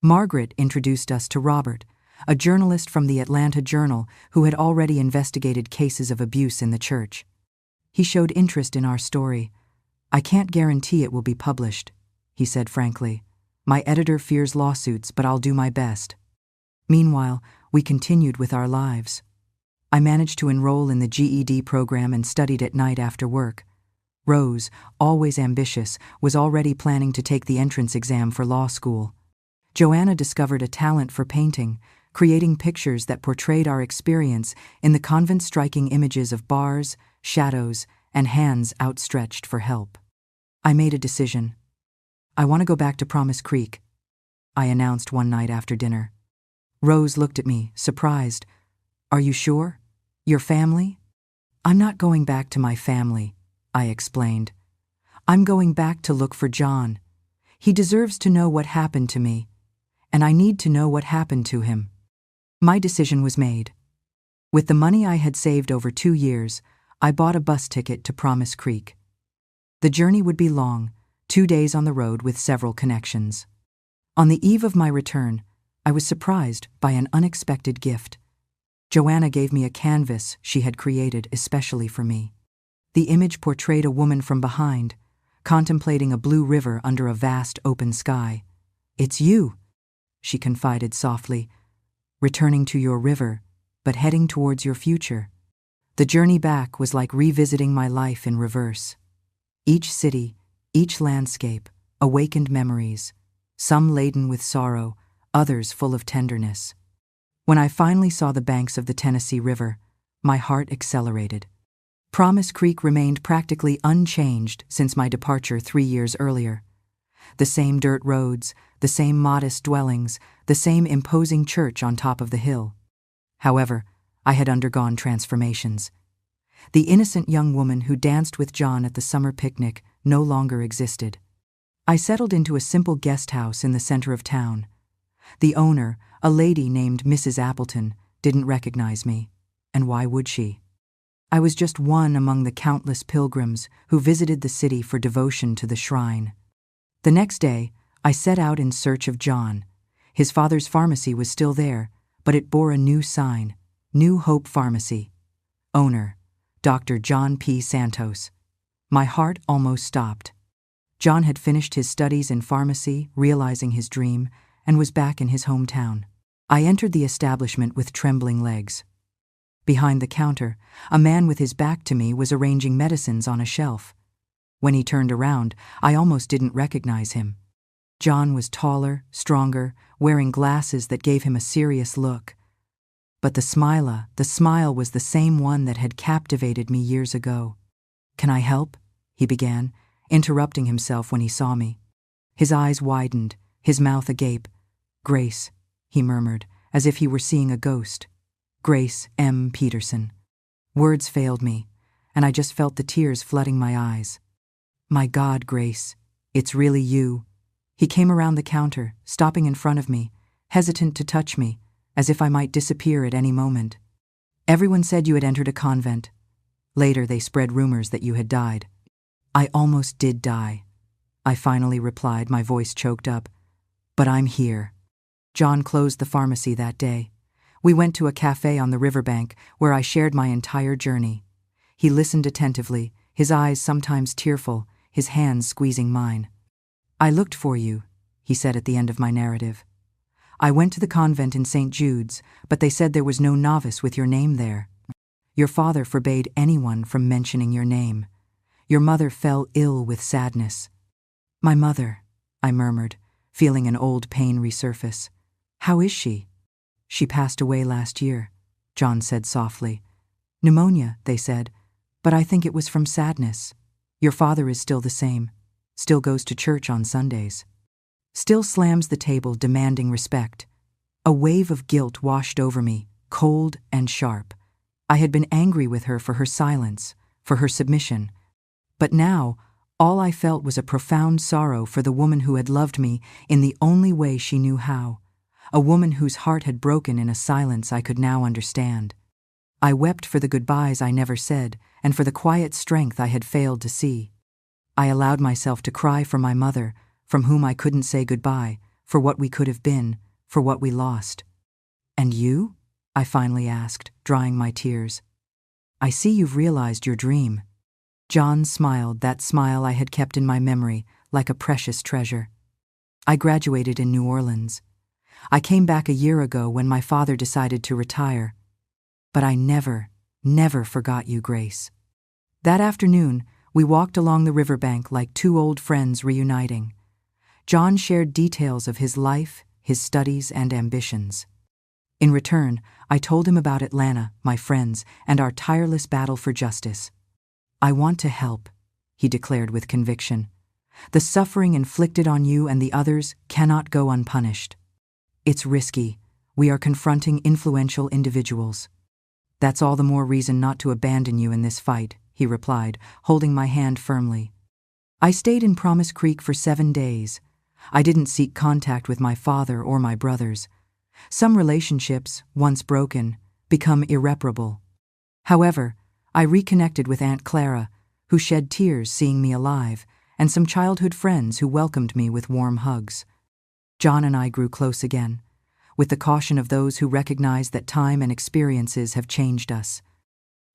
Margaret introduced us to Robert, a journalist from the Atlanta Journal who had already investigated cases of abuse in the church. He showed interest in our story. "I can't guarantee it will be published," he said frankly. "My editor fears lawsuits, but I'll do my best." Meanwhile, we continued with our lives. I managed to enroll in the GED program and studied at night after work. Rose, always ambitious, was already planning to take the entrance exam for law school. Joanna discovered a talent for painting, creating pictures that portrayed our experience in the convent, striking images of bars, shadows, and hands outstretched for help. I made a decision. "I want to go back to Promise Creek," I announced one night after dinner. Rose looked at me, surprised. "Are you sure? Your family?" "I'm not going back to my family," I explained. "I'm going back to look for John. He deserves to know what happened to me, and I need to know what happened to him." My decision was made. With the money I had saved over 2 years, I bought a bus ticket to Promise Creek. The journey would be long, 2 days on the road with several connections. On the eve of my return, I was surprised by an unexpected gift. Joanna gave me a canvas she had created especially for me. The image portrayed a woman from behind, contemplating a blue river under a vast open sky. "It's you," she confided softly, "returning to your river, but heading towards your future." The journey back was like revisiting my life in reverse. Each city, each landscape, awakened memories, some laden with sorrow, others full of tenderness. When I finally saw the banks of the Tennessee River, my heart accelerated. Promise Creek remained practically unchanged since my departure 3 years earlier. The same dirt roads, the same modest dwellings, the same imposing church on top of the hill. However, I had undergone transformations. The innocent young woman who danced with John at the summer picnic no longer existed. I settled into a simple guest house in the center of town. The owner, a lady named Mrs. Appleton, didn't recognize me, and why would she? I was just one among the countless pilgrims who visited the city for devotion to the shrine. The next day, I set out in search of John. His father's pharmacy was still there, but it bore a new sign, New Hope Pharmacy. Owner, Dr. John P. Santos. My heart almost stopped. John had finished his studies in pharmacy, realizing his dream, and was back in his hometown. I entered the establishment with trembling legs. Behind the counter, a man with his back to me was arranging medicines on a shelf. When he turned around, I almost didn't recognize him. John was taller, stronger, wearing glasses that gave him a serious look. But the smile was the same one that had captivated me years ago. "Can I help?" he began, interrupting himself when he saw me. His eyes widened, his mouth agape. "Grace," he murmured, as if he were seeing a ghost. "Grace M. Peterson." Words failed me, and I just felt the tears flooding my eyes. "My God, Grace, it's really you." He came around the counter, stopping in front of me, hesitant to touch me, as if I might disappear at any moment. "Everyone said you had entered a convent. Later they spread rumors that you had died." "I almost did die," I finally replied, my voice choked up. "But I'm here." John closed the pharmacy that day. We went to a cafe on the riverbank where I shared my entire journey. He listened attentively, his eyes sometimes tearful, his hands squeezing mine. "I looked for you," he said at the end of my narrative. "I went to the convent in St. Jude's, but they said there was no novice with your name there. Your father forbade anyone from mentioning your name. Your mother fell ill with sadness." "My mother," I murmured, feeling an old pain resurface. "How is she?" "She passed away last year," John said softly. "Pneumonia, they said, but I think it was from sadness. Your father is still the same, still goes to church on Sundays." still slams the table demanding respect. A wave of guilt washed over me, cold and sharp. I had been angry with her for her silence, for her submission. But now, all I felt was a profound sorrow for the woman who had loved me in the only way she knew how, a woman whose heart had broken in a silence I could now understand. I wept for the goodbyes I never said, and for the quiet strength I had failed to see. I allowed myself to cry for my mother, from whom I couldn't say goodbye, for what we could have been, for what we lost. "And you?" I finally asked, drying my tears. "I see you've realized your dream." John smiled, that smile I had kept in my memory, like a precious treasure. "I graduated in New Orleans. I came back a year ago when my father decided to retire. But I never forgot you, Grace." That afternoon, we walked along the riverbank like two old friends reuniting. John shared details of his life, his studies, and ambitions. In return, I told him about Atlanta, my friends, and our tireless battle for justice. "I want to help," he declared with conviction. "The suffering inflicted on you and the others cannot go unpunished. It's risky. We are confronting influential individuals." "That's all the more reason not to abandon you in this fight," he replied, holding my hand firmly. I stayed in Promise Creek for 7 days. I didn't seek contact with my father or my brothers. Some relationships, once broken, become irreparable. However, I reconnected with Aunt Clara, who shed tears seeing me alive, and some childhood friends who welcomed me with warm hugs. John and I grew close again, with the caution of those who recognize that time and experiences have changed us.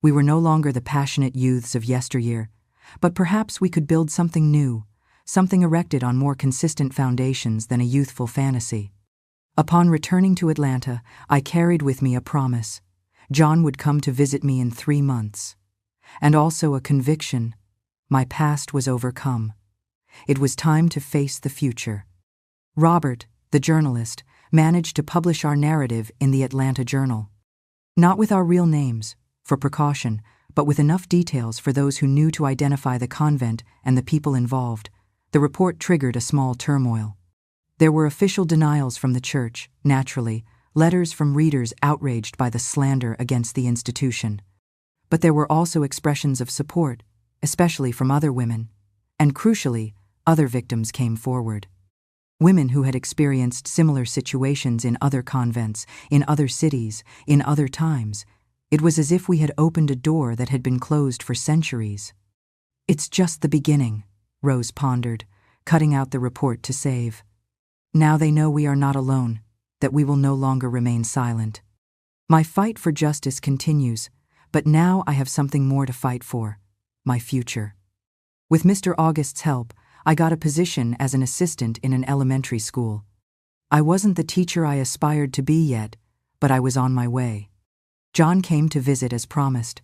We were no longer the passionate youths of yesteryear, but perhaps we could build something new, something erected on more consistent foundations than a youthful fantasy. Upon returning to Atlanta, I carried with me a promise. John would come to visit me in 3 months. And also a conviction. My past was overcome. It was time to face the future. Robert, the journalist, managed to publish our narrative in the Atlanta Journal. Not with our real names, for precaution, but with enough details for those who knew to identify the convent and the people involved. The report triggered a small turmoil. There were official denials from the church, naturally, letters from readers outraged by the slander against the institution. But there were also expressions of support, especially from other women. And crucially, other victims came forward. Women who had experienced similar situations in other convents, in other cities, in other times. It was as if we had opened a door that had been closed for centuries. "It's just the beginning," Rose pondered, cutting out the report to save. "Now they know we are not alone, that we will no longer remain silent. My fight for justice continues, but now I have something more to fight for, my future." With Mr. August's help, I got a position as an assistant in an elementary school. I wasn't the teacher I aspired to be yet, but I was on my way. John came to visit as promised.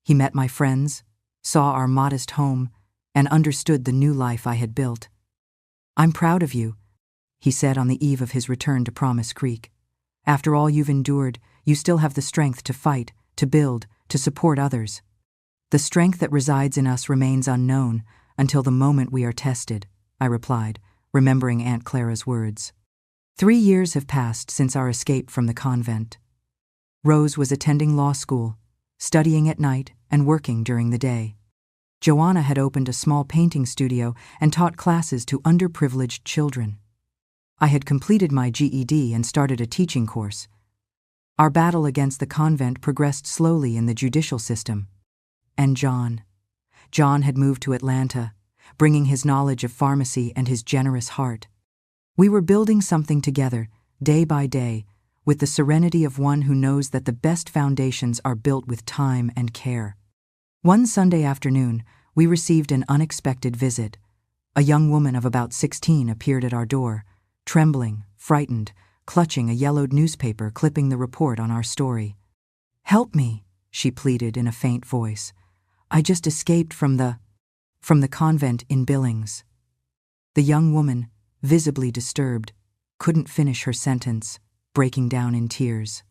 He met my friends, saw our modest home, and understood the new life I had built. "I'm proud of you," he said on the eve of his return to Promise Creek. "After all you've endured, you still have the strength to fight, to build, to support others. The strength that resides in us remains unknown until the moment we are tested," I replied, remembering Aunt Clara's words. 3 years have passed since our escape from the convent. Rose was attending law school, studying at night and working during the day. Joanna had opened a small painting studio and taught classes to underprivileged children. I had completed my GED and started a teaching course. Our battle against the convent progressed slowly in the judicial system. And John had moved to Atlanta, bringing his knowledge of pharmacy and his generous heart. We were building something together, day by day, with the serenity of one who knows that the best foundations are built with time and care. One Sunday afternoon, we received an unexpected visit. A young woman of about 16 appeared at our door, trembling, frightened, clutching a yellowed newspaper clipping the report on our story. "Help me," she pleaded in a faint voice. "I just escaped from the convent in Billings." The young woman, visibly disturbed, couldn't finish her sentence, breaking down in tears.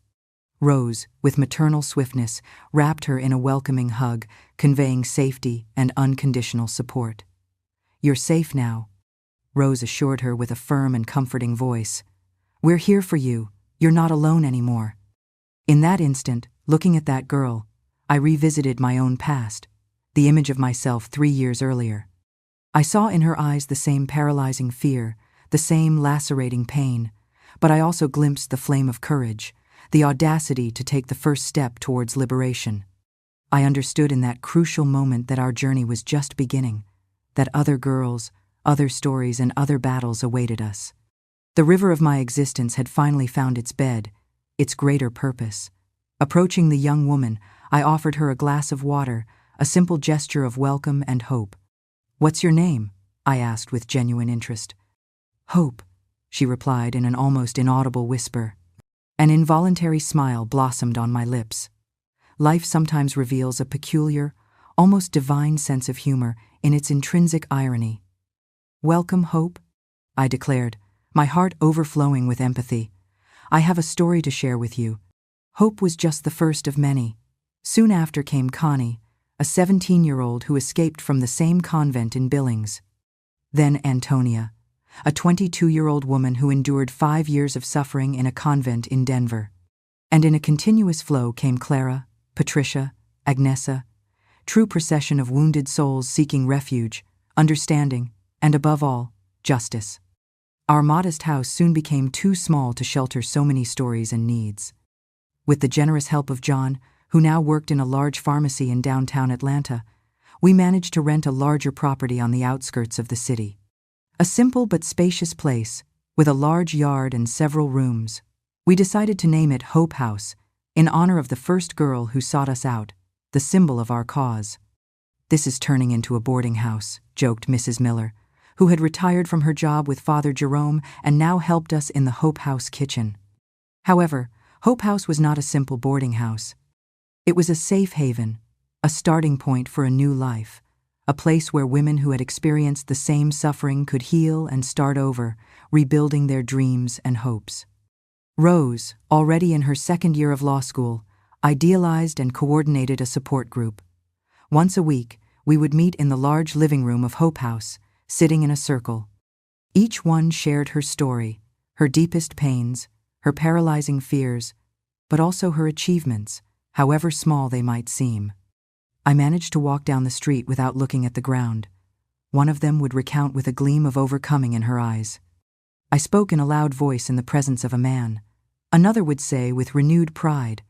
Rose, with maternal swiftness, wrapped her in a welcoming hug, conveying safety and unconditional support. "You're safe now," Rose assured her with a firm and comforting voice. "We're here for you. You're not alone anymore." In that instant, looking at that girl, I revisited my own past, the image of myself 3 years earlier. I saw in her eyes the same paralyzing fear, the same lacerating pain, but I also glimpsed the flame of courage, the audacity to take the first step towards liberation. I understood in that crucial moment that our journey was just beginning, that other girls, other stories, and other battles awaited us. The river of my existence had finally found its bed, its greater purpose. Approaching the young woman, I offered her a glass of water, a simple gesture of welcome and hope. "What's your name?" I asked with genuine interest. "Hope," she replied in an almost inaudible whisper. An involuntary smile blossomed on my lips. Life sometimes reveals a peculiar, almost divine sense of humor in its intrinsic irony. "Welcome, Hope," I declared, my heart overflowing with empathy. "I have a story to share with you." Hope was just the first of many. Soon after came Connie, a 17-year-old who escaped from the same convent in Billings. Then Antonia, a 22-year-old woman who endured 5 years of suffering in a convent in Denver. And in a continuous flow came Clara, Patricia, Agnesa, true procession of wounded souls seeking refuge, understanding, and above all, justice. Our modest house soon became too small to shelter so many stories and needs. With the generous help of John, who now worked in a large pharmacy in downtown Atlanta, we managed to rent a larger property on the outskirts of the city. A simple but spacious place, with a large yard and several rooms. We decided to name it Hope House, in honor of the first girl who sought us out, the symbol of our cause. "This is turning into a boarding house," joked Mrs. Miller, who had retired from her job with Father Jerome and now helped us in the Hope House kitchen. However, Hope House was not a simple boarding house. It was a safe haven, a starting point for a new life, a place where women who had experienced the same suffering could heal and start over, rebuilding their dreams and hopes. Rose, already in her second year of law school, idealized and coordinated a support group. Once a week, we would meet in the large living room of Hope House, sitting in a circle. Each one shared her story, her deepest pains, her paralyzing fears, but also her achievements, however small they might seem. I managed to walk down the street without looking at the ground. One of them would recount with a gleam of overcoming in her eyes. I spoke in a loud voice in the presence of a man. Another would say with renewed pride,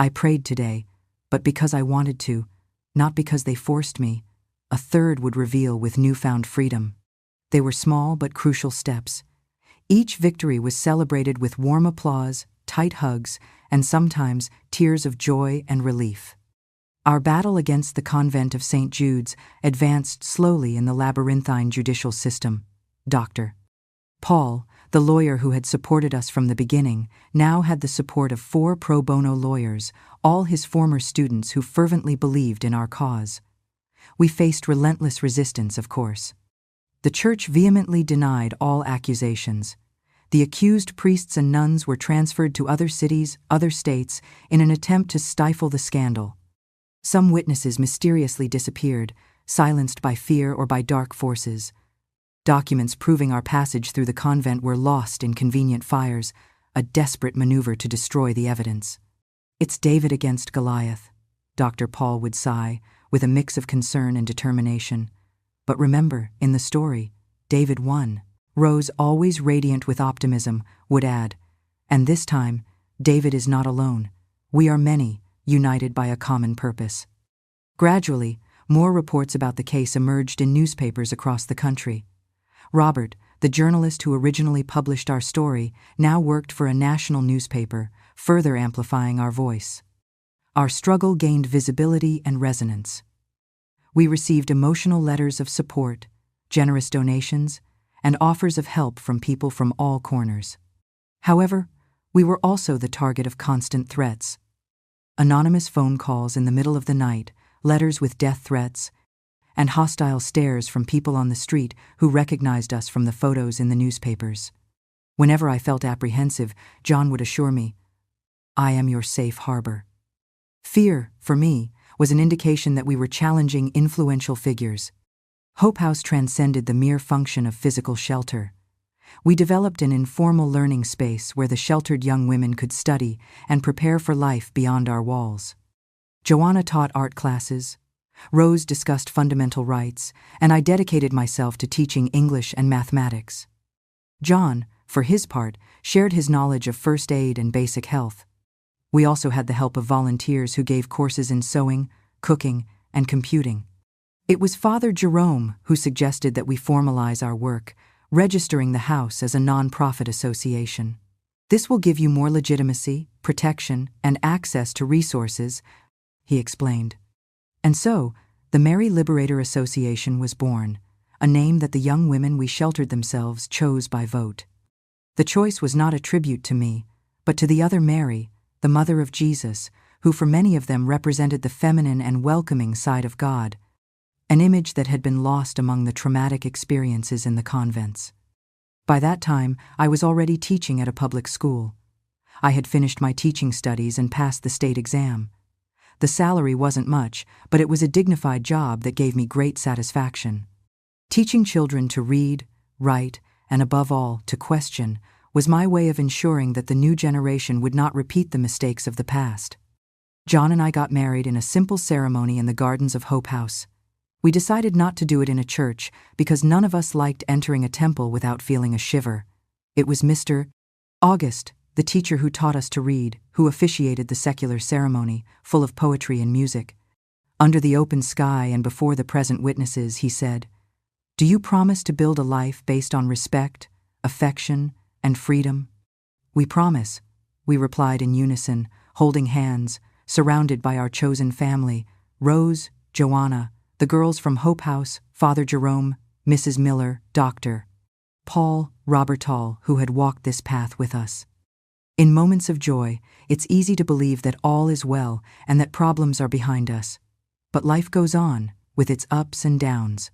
"I prayed today, but because I wanted to, not because they forced me." A third would reveal with newfound freedom. They were small but crucial steps. Each victory was celebrated with warm applause, tight hugs, and sometimes tears of joy and relief. Our battle against the convent of St. Jude's advanced slowly in the labyrinthine judicial system. Dr. Paul, the lawyer who had supported us from the beginning, now had the support of 4 pro bono lawyers, all his former students who fervently believed in our cause. We faced relentless resistance, of course. The church vehemently denied all accusations. The accused priests and nuns were transferred to other cities, other states, in an attempt to stifle the scandal. Some witnesses mysteriously disappeared, silenced by fear or by dark forces. Documents proving our passage through the convent were lost in convenient fires, a desperate maneuver to destroy the evidence. "It's David against Goliath," Dr. Paul would sigh, with a mix of concern and determination. "But remember, in the story, David won." Rose, always radiant with optimism, would add, "And this time, David is not alone. We are many, united by a common purpose." Gradually, more reports about the case emerged in newspapers across the country. Robert, the journalist who originally published our story, now worked for a national newspaper, further amplifying our voice. Our struggle gained visibility and resonance. We received emotional letters of support, generous donations, and offers of help from people from all corners. However, we were also the target of constant threats. Anonymous phone calls in the middle of the night, letters with death threats, and hostile stares from people on the street who recognized us from the photos in the newspapers. Whenever I felt apprehensive, John would assure me, "I am your safe harbor." Fear, for me, was an indication that we were challenging influential figures. Hope House transcended the mere function of physical shelter. We developed an informal learning space where the sheltered young women could study and prepare for life beyond our walls. Joanna taught art classes, Rose discussed fundamental rights, and I dedicated myself to teaching English and mathematics. John, for his part, shared his knowledge of first aid and basic health. We also had the help of volunteers who gave courses in sewing, cooking, and computing. It was Father Jerome who suggested that we formalize our work, registering the house as a non-profit association. This will give you more legitimacy, protection, and access to resources, he explained. And so, the Mary Liberator Association was born, a name that the young women we sheltered themselves chose by vote. The choice was not a tribute to me, but to the other Mary, the mother of Jesus, who for many of them represented the feminine and welcoming side of God, an image that had been lost among the traumatic experiences in the convents. By that time, I was already teaching at a public school. I had finished my teaching studies and passed the state exam. The salary wasn't much, but it was a dignified job that gave me great satisfaction. Teaching children to read, write, and above all, to question, was my way of ensuring that the new generation would not repeat the mistakes of the past. John and I got married in a simple ceremony in the gardens of Hope House. We decided not to do it in a church because none of us liked entering a temple without feeling a shiver. It was Mr. August, the teacher who taught us to read, who officiated the secular ceremony, full of poetry and music. Under the open sky and before the present witnesses, he said, "Do you promise to build a life based on respect, affection, and freedom?" "We promise," we replied in unison, holding hands, surrounded by our chosen family, Rose, Joanna, the girls from Hope House, Father Jerome, Mrs. Miller, Dr. Paul, Robertall, who had walked this path with us. In moments of joy, it's easy to believe that all is well and that problems are behind us. But life goes on, with its ups and downs.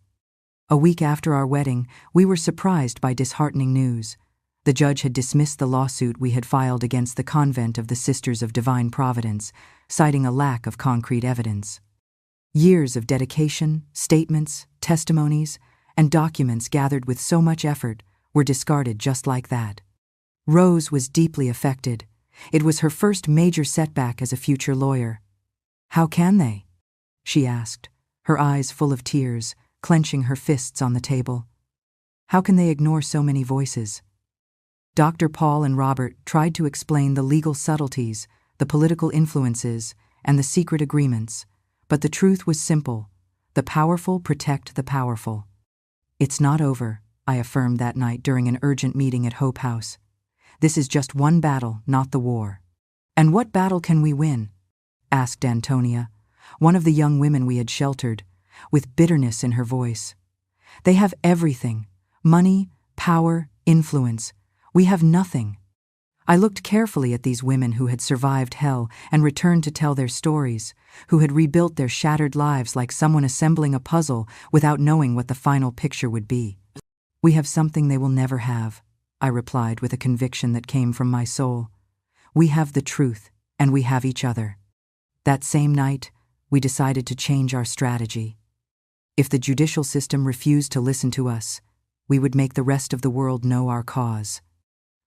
A week after our wedding, we were surprised by disheartening news. The judge had dismissed the lawsuit we had filed against the Convent of the Sisters of Divine Providence, citing a lack of concrete evidence. Years of dedication, statements, testimonies, and documents gathered with so much effort were discarded just like that. Rose was deeply affected. It was her first major setback as a future lawyer. "How can they?" she asked, her eyes full of tears, clenching her fists on the table. "How can they ignore so many voices?" Dr. Paul and Robert tried to explain the legal subtleties, the political influences, and the secret agreements, but the truth was simple: the powerful protect the powerful. "It's not over," I affirmed that night during an urgent meeting at Hope House. "This is just one battle, not the war." "And what battle can we win?" asked Antonia, one of the young women we had sheltered, with bitterness in her voice. "They have everything: money, power, influence. We have nothing." I looked carefully at these women who had survived hell and returned to tell their stories, who had rebuilt their shattered lives like someone assembling a puzzle without knowing what the final picture would be. "We have something they will never have," I replied with a conviction that came from my soul. "We have the truth, and we have each other." That same night, we decided to change our strategy. If the judicial system refused to listen to us, we would make the rest of the world know our cause.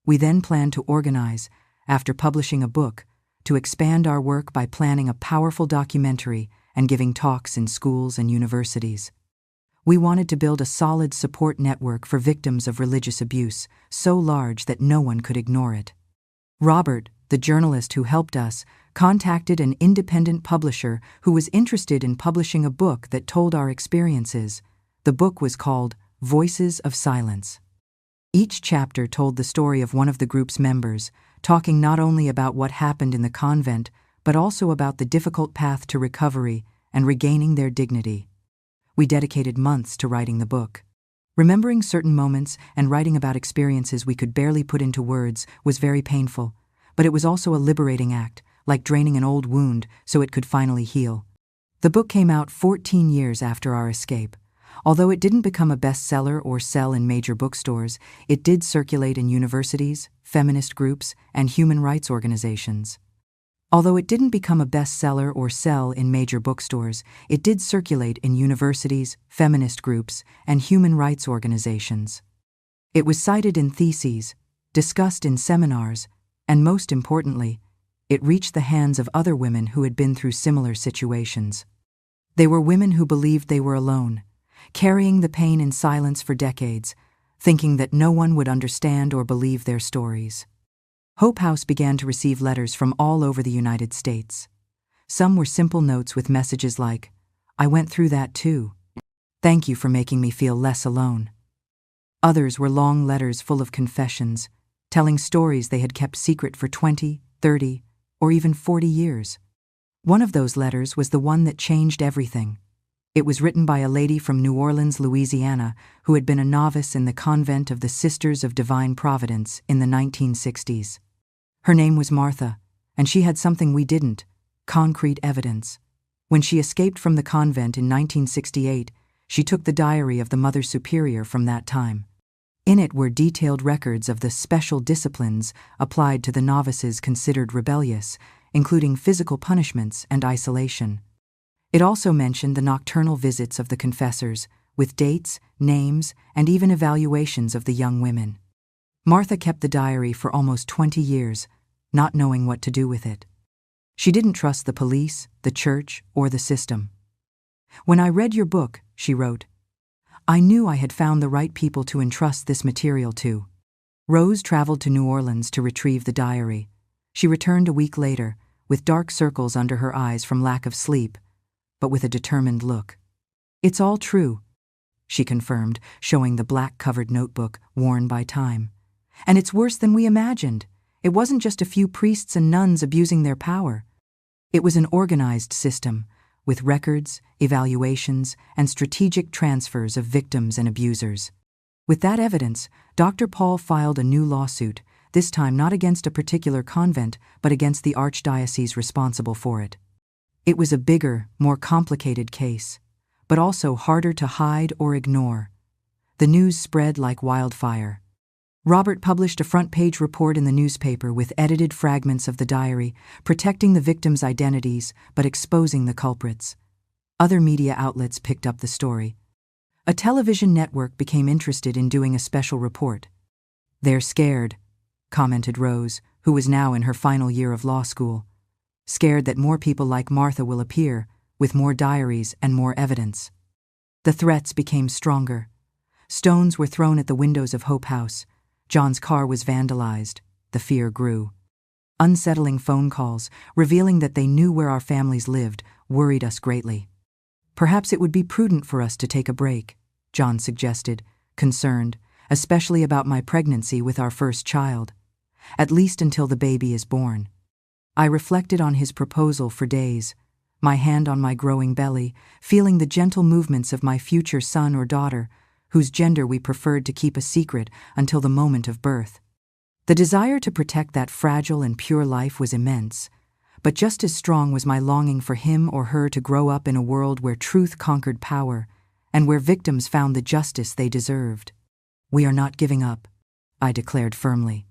We then planned to organize, after publishing a book, to expand our work by planning a powerful documentary and giving talks in schools and universities. We wanted to build a solid support network for victims of religious abuse, so large that no one could ignore it. Robert, the journalist who helped us, contacted an independent publisher who was interested in publishing a book that told our experiences. The book was called Voices of Silence. Each chapter told the story of one of the group's members, talking not only about what happened in the convent, but also about the difficult path to recovery and regaining their dignity. We dedicated months to writing the book. Remembering certain moments and writing about experiences we could barely put into words was very painful, but it was also a liberating act, like draining an old wound so it could finally heal. The book came out 14 years after our escape. Although it didn't become a bestseller or sell in major bookstores, it did circulate in universities, feminist groups, and human rights organizations. Although it didn't become a bestseller or sell in major bookstores, it did circulate in universities, feminist groups, and human rights organizations. It was cited in theses, discussed in seminars, and most importantly, it reached the hands of other women who had been through similar situations. They were women who believed they were alone, carrying the pain in silence for decades, thinking that no one would understand or believe their stories. Hope House began to receive letters from all over the United States. Some were simple notes with messages like, "I went through that too. Thank you for making me feel less alone." Others were long letters full of confessions, telling stories they had kept secret for 20, 30, or even 40 years. One of those letters was the one that changed everything. It was written by a lady from New Orleans, Louisiana, who had been a novice in the Convent of the Sisters of Divine Providence in the 1960s. Her name was Martha, and she had something we didn't: concrete evidence. When she escaped from the convent in 1968, she took the diary of the Mother Superior from that time. In it were detailed records of the special disciplines applied to the novices considered rebellious, including physical punishments and isolation. It also mentioned the nocturnal visits of the confessors, with dates, names, and even evaluations of the young women. Martha kept the diary for almost 20 years, not knowing what to do with it. She didn't trust the police, the church, or the system. "When I read your book," she wrote, "I knew I had found the right people to entrust this material to." Rose traveled to New Orleans to retrieve the diary. She returned a week later, with dark circles under her eyes from lack of sleep, but with a determined look. "It's all true," she confirmed, showing the black-covered notebook worn by time. "And it's worse than we imagined. It wasn't just a few priests and nuns abusing their power. It was an organized system, with records, evaluations, and strategic transfers of victims and abusers." With that evidence, Dr. Paul filed a new lawsuit, this time not against a particular convent, but against the archdiocese responsible for it. It was a bigger, more complicated case, but also harder to hide or ignore. The news spread like wildfire. Robert published a front-page report in the newspaper with edited fragments of the diary, protecting the victims' identities but exposing the culprits. Other media outlets picked up the story. A television network became interested in doing a special report. "They're scared," commented Rose, who was now in her final year of law school. "Scared that more people like Martha will appear, with more diaries and more evidence." The threats became stronger. Stones were thrown at the windows of Hope House. John's car was vandalized. The fear grew. Unsettling phone calls, revealing that they knew where our families lived, worried us greatly. "Perhaps it would be prudent for us to take a break," John suggested, concerned, especially about my pregnancy with our first child. "At least until the baby is born." I reflected on his proposal for days, my hand on my growing belly, feeling the gentle movements of my future son or daughter, whose gender we preferred to keep a secret until the moment of birth. The desire to protect that fragile and pure life was immense, but just as strong was my longing for him or her to grow up in a world where truth conquered power and where victims found the justice they deserved. "We are not giving up," I declared firmly.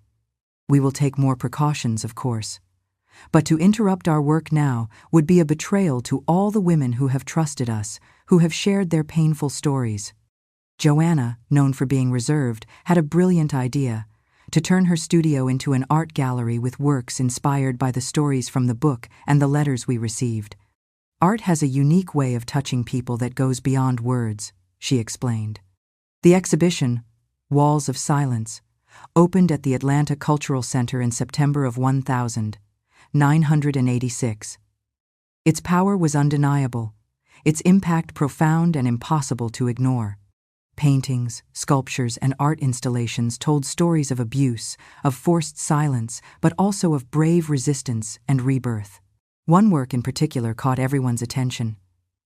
"We will take more precautions, of course. But to interrupt our work now would be a betrayal to all the women who have trusted us, who have shared their painful stories." Joanna, known for being reserved, had a brilliant idea: to turn her studio into an art gallery with works inspired by the stories from the book and the letters we received. "Art has a unique way of touching people that goes beyond words," she explained. The exhibition, Walls of Silence, opened at the Atlanta Cultural Center in September of 1986. Its power was undeniable, its impact profound and impossible to ignore. Paintings, sculptures, and art installations told stories of abuse, of forced silence, but also of brave resistance and rebirth. One work in particular caught everyone's attention: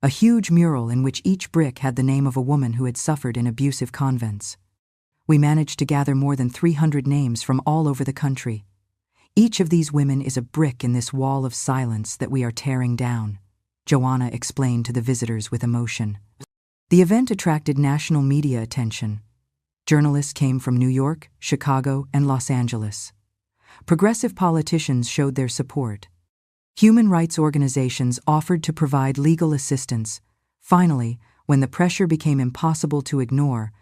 a huge mural in which each brick had the name of a woman who had suffered in abusive convents. We managed to gather more than 300 names from all over the country. "Each of these women is a brick in this wall of silence that we are tearing down," Joanna explained to the visitors with emotion. The event attracted national media attention. Journalists came from New York, Chicago, and Los Angeles. Progressive politicians showed their support. Human rights organizations offered to provide legal assistance. Finally, when the pressure became impossible to ignore,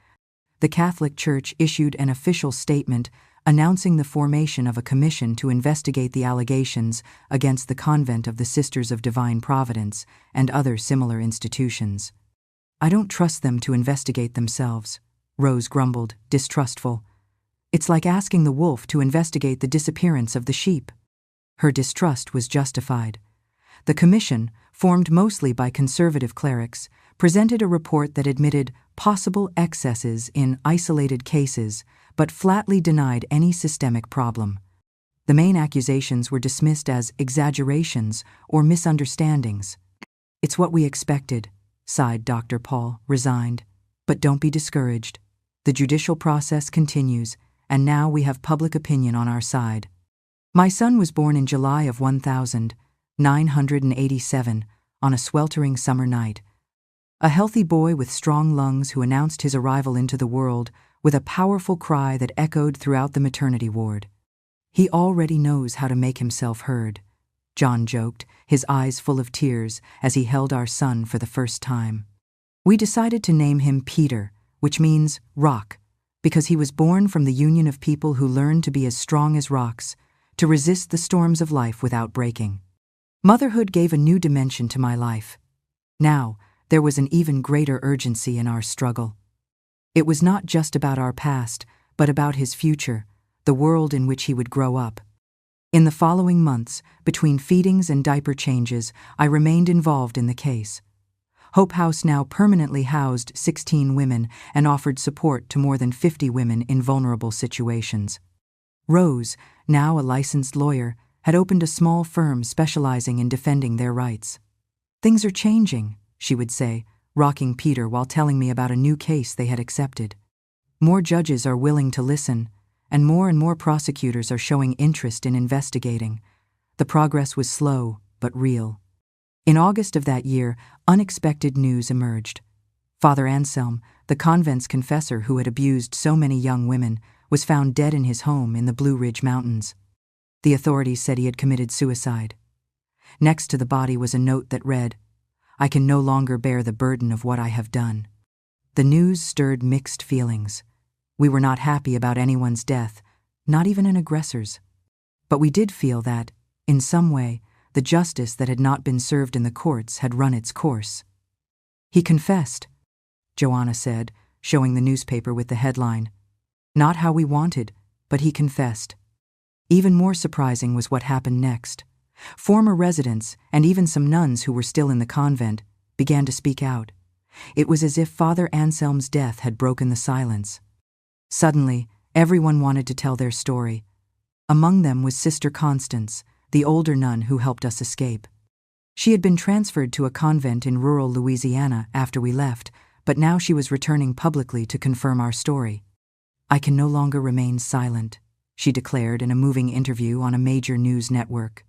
the Catholic Church issued an official statement announcing the formation of a commission to investigate the allegations against the Convent of the Sisters of Divine Providence and other similar institutions. "I don't trust them to investigate themselves," Rose grumbled, distrustful. "It's like asking the wolf to investigate the disappearance of the sheep." Her distrust was justified. The commission, formed mostly by conservative clerics, presented a report that admitted possible excesses in isolated cases, but flatly denied any systemic problem. The main accusations were dismissed as exaggerations or misunderstandings. "It's what we expected," sighed Dr. Paul, resigned. "But don't be discouraged. The judicial process continues, and now we have public opinion on our side." My son was born in July of 1987, on a sweltering summer night. A healthy boy with strong lungs who announced his arrival into the world with a powerful cry that echoed throughout the maternity ward. "He already knows how to make himself heard," John joked, his eyes full of tears as he held our son for the first time. We decided to name him Peter, which means rock, because he was born from the union of people who learned to be as strong as rocks, to resist the storms of life without breaking. Motherhood gave a new dimension to my life. Now, there was an even greater urgency in our struggle. It was not just about our past, but about his future, the world in which he would grow up. In the following months, between feedings and diaper changes, I remained involved in the case. Hope House now permanently housed 16 women and offered support to more than 50 women in vulnerable situations. Rose, now a licensed lawyer, had opened a small firm specializing in defending their rights. "Things are changing," she would say, rocking Peter while telling me about a new case they had accepted. "More judges are willing to listen, and more prosecutors are showing interest in investigating." The progress was slow, but real. In August of that year, unexpected news emerged. Father Anselm, the convent's confessor who had abused so many young women, was found dead in his home in the Blue Ridge Mountains. The authorities said he had committed suicide. Next to the body was a note that read, "I can no longer bear the burden of what I have done." The news stirred mixed feelings. We were not happy about anyone's death, not even an aggressor's. But we did feel that, in some way, the justice that had not been served in the courts had run its course. "He confessed," Joanna said, showing the newspaper with the headline. "Not how we wanted, but he confessed." Even more surprising was what happened next. Former residents, and even some nuns who were still in the convent, began to speak out. It was as if Father Anselm's death had broken the silence. Suddenly, everyone wanted to tell their story. Among them was Sister Constance, the older nun who helped us escape. She had been transferred to a convent in rural Louisiana after we left, but now she was returning publicly to confirm our story. "I can no longer remain silent," she declared in a moving interview on a major news network.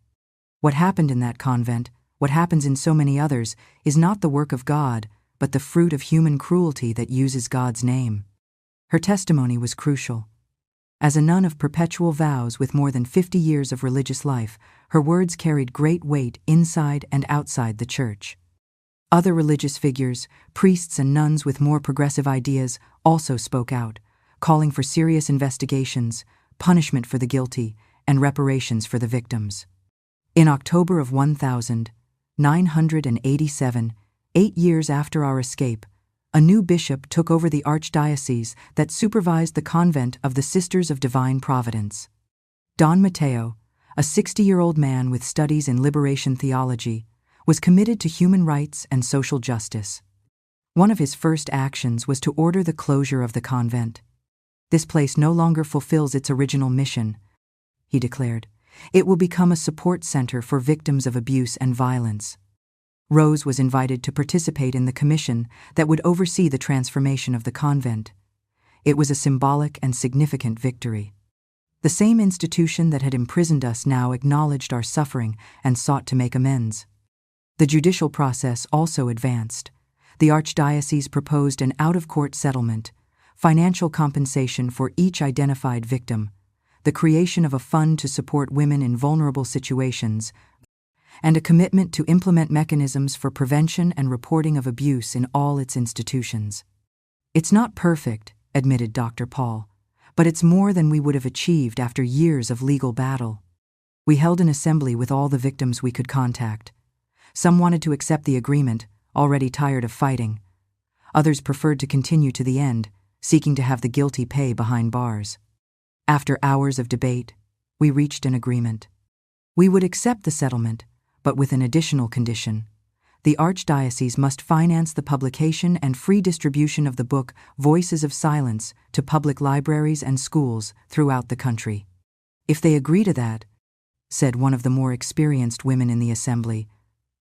"What happened in that convent, what happens in so many others, is not the work of God, but the fruit of human cruelty that uses God's name." Her testimony was crucial. As a nun of perpetual vows with more than 50 years of religious life, her words carried great weight inside and outside the church. Other religious figures, priests and nuns with more progressive ideas, also spoke out, calling for serious investigations, punishment for the guilty, and reparations for the victims. In October of 1987, 8 years after our escape, a new bishop took over the archdiocese that supervised the convent of the Sisters of Divine Providence. Don Mateo, a 60-year-old man with studies in liberation theology, was committed to human rights and social justice. One of his first actions was to order the closure of the convent. "This place no longer fulfills its original mission," he declared. "It will become a support center for victims of abuse and violence." Rose was invited to participate in the commission that would oversee the transformation of the convent. It was a symbolic and significant victory. The same institution that had imprisoned us now acknowledged our suffering and sought to make amends. The judicial process also advanced. The archdiocese proposed an out-of-court settlement, financial compensation for each identified victim, the creation of a fund to support women in vulnerable situations, and a commitment to implement mechanisms for prevention and reporting of abuse in all its institutions. "It's not perfect," admitted Dr. Paul, "but it's more than we would have achieved after years of legal battle." We held an assembly with all the victims we could contact. Some wanted to accept the agreement, already tired of fighting. Others preferred to continue to the end, seeking to have the guilty pay behind bars. After hours of debate, we reached an agreement. We would accept the settlement, but with an additional condition. The Archdiocese must finance the publication and free distribution of the book Voices of Silence to public libraries and schools throughout the country. "If they agree to that," said one of the more experienced women in the assembly,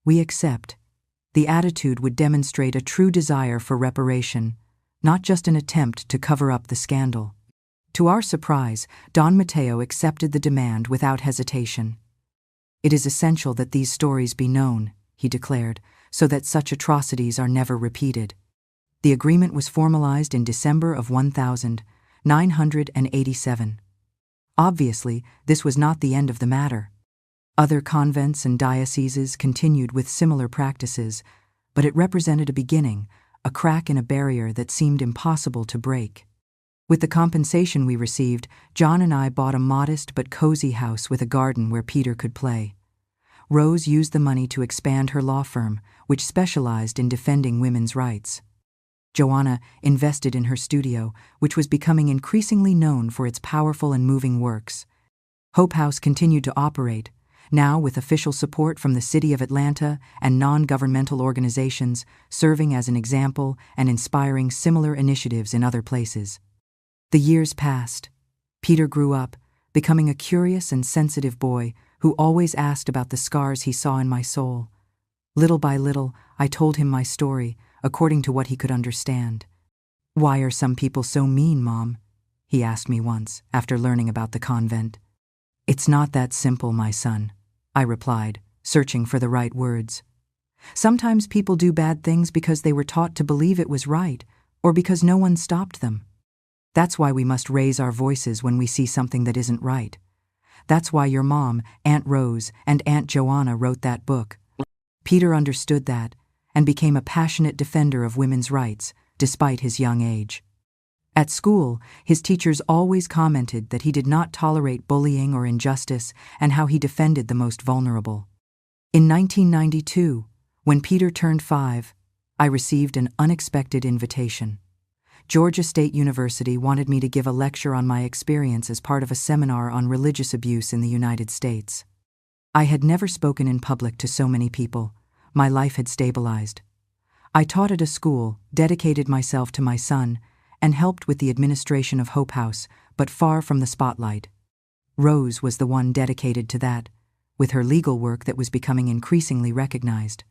"we accept." The attitude would demonstrate a true desire for reparation, not just an attempt to cover up the scandal. To our surprise, Don Mateo accepted the demand without hesitation. "It is essential that these stories be known," he declared, "so that such atrocities are never repeated." The agreement was formalized in December of 1987. Obviously, this was not the end of the matter. Other convents and dioceses continued with similar practices, but it represented a beginning, a crack in a barrier that seemed impossible to break. With the compensation we received, John and I bought a modest but cozy house with a garden where Peter could play. Rose used the money to expand her law firm, which specialized in defending women's rights. Joanna invested in her studio, which was becoming increasingly known for its powerful and moving works. Hope House continued to operate, now with official support from the City of Atlanta and non-governmental organizations, serving as an example and inspiring similar initiatives in other places. The years passed. Peter grew up, becoming a curious and sensitive boy who always asked about the scars he saw in my soul. Little by little, I told him my story, according to what he could understand. "Why are some people so mean, Mom?" he asked me once, after learning about the convent. "It's not that simple, my son," I replied, searching for the right words. "Sometimes people do bad things because they were taught to believe it was right, or because no one stopped them. That's why we must raise our voices when we see something that isn't right. That's why your mom, Aunt Rose, and Aunt Joanna wrote that book." Peter understood that, and became a passionate defender of women's rights, despite his young age. At school, his teachers always commented that he did not tolerate bullying or injustice and how he defended the most vulnerable. In 1992, when Peter turned 5, I received an unexpected invitation. Georgia State University wanted me to give a lecture on my experience as part of a seminar on religious abuse in the United States. I had never spoken in public to so many people. My life had stabilized. I taught at a school, dedicated myself to my son, and helped with the administration of Hope House, but far from the spotlight. Rose was the one dedicated to that, with her legal work that was becoming increasingly recognized.